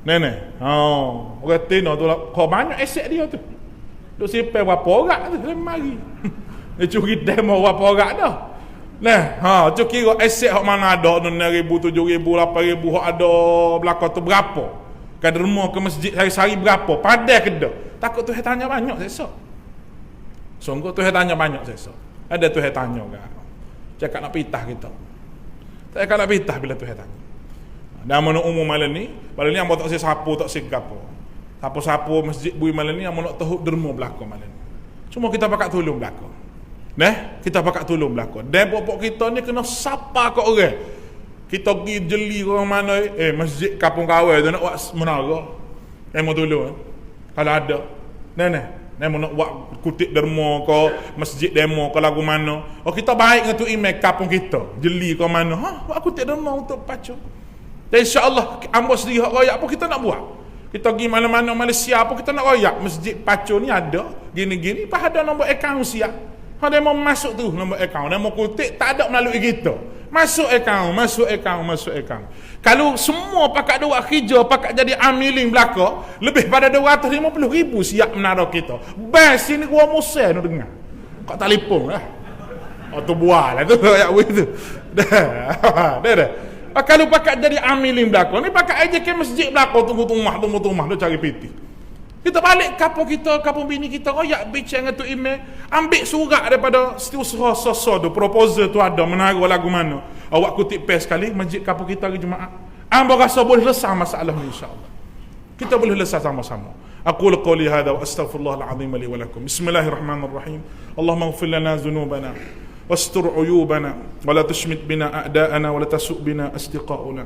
Nenek. Orang tino tu lah. Kau banyak aset dia tu. Duk simpan berapa orang tu mari. Dia curi demo berapa orang dah. Nah, tu kira aset hak mana ada 6,000, 7,000, 8,000 hak ada belakang tu berapa? Kan rumah ke masjid hari-hari berapa? Padai ke dak? Takut tu tanya banyak esok. Sungguh tu tanya banyak esok. Ada tu tanya kan. Cakap nak pitah kita. Tak nak pitah bila tu tanya. Dan mana umum malam ni hamba tak sapu tak gapo. Sapu-sapu masjid bui malam ni hamba nak tahu derma belakang malam ni. Cuma kita pakat tolong belakang. Kita pakat tolong belakang. Dan pokok kita ni kena sapa kat orang. Kita pergi jeli orang mana masjid kampung kawai tu nak buat menara. Mau tolong kalau ada. Mau nak buat kutip derma ke masjid demo ke lagu mana. Kita baik dengan tu email kampung kita. Jeli ke mana. Buat kutip derma untuk pacu. Dan insya-Allah hamba sendiri hak royak apa kita nak buat. Kita pergi mana-mana Malaysia apa kita nak royak. Masjid pacu ni ada gini-gini pas ada nombor akaun siap. Dia mau masuk tu nombor akaun. Dia mau kutip tak ada melalui kita. Masuk akaun. Kalau semua pakat dua kerja, pakat jadi amilin belaka, lebih pada 250,000 siap menara kita. Bas sini gua Musa nak dengar. Kau telefon lah. Tu buah lah tu ayat tu. Dah. Kalau pakat jadi amilin belaka, ni pakat aja ke masjid belaka tunggu rumah dia cari piti. Kita balik kampung kita, kampung bini kita, royak bincang dengan tu email, ambil surat daripada setiausaha tu, proposal tu ada, menara lagu mana. Awak kutip pes sekali, masjid kampung kita hari Jumaat. Amba rasa boleh lesah masalah ni insya-Allah. Kita boleh lesah sama-sama. Aqulu qawli hadha wa astaghfirullahal azim li wa lakum. Bismillahirrahmanirrahim. Allahumma ighfir lana dhunubana wastur uyubana wa la tushmit bina a'da'ana wa la tasu' bina asdiqa'una.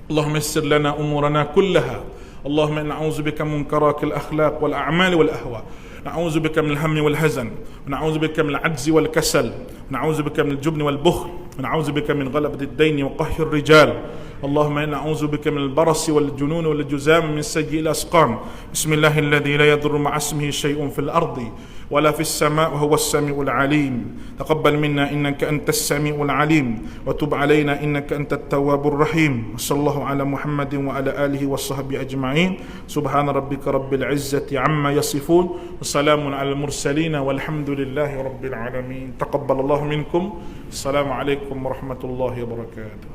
Allahumma yassir lana umurana kullaha. اللهم إنا نعوذ بك من منكرات الأخلاق والأعمال والأهواء نعوذ بك من الهم والحزن ونعوذ بك من العجز والكسل ونعوذ بك من الجبن والبخل ونعوذ بك من غلبة الدين وقهر الرجال اللهم إنا نعوذ بك من البرص والجنون والجزام من سيء الأسقام بسم الله الذي لا يضر مع اسمه شيء في الأرض ولا في السماء وهو السميع العليم تقبل منا إنك أنت السميع العليم وتب علينا إنك أنت التواب الرحيم وصلى الله على محمد وعلى آله وصحبه أجمعين سبحان ربك رب العزة عما يصفون وسلام على المرسلين والحمد لله رب العالمين تقبل الله منكم السلام عليكم ورحمة الله وبركاته.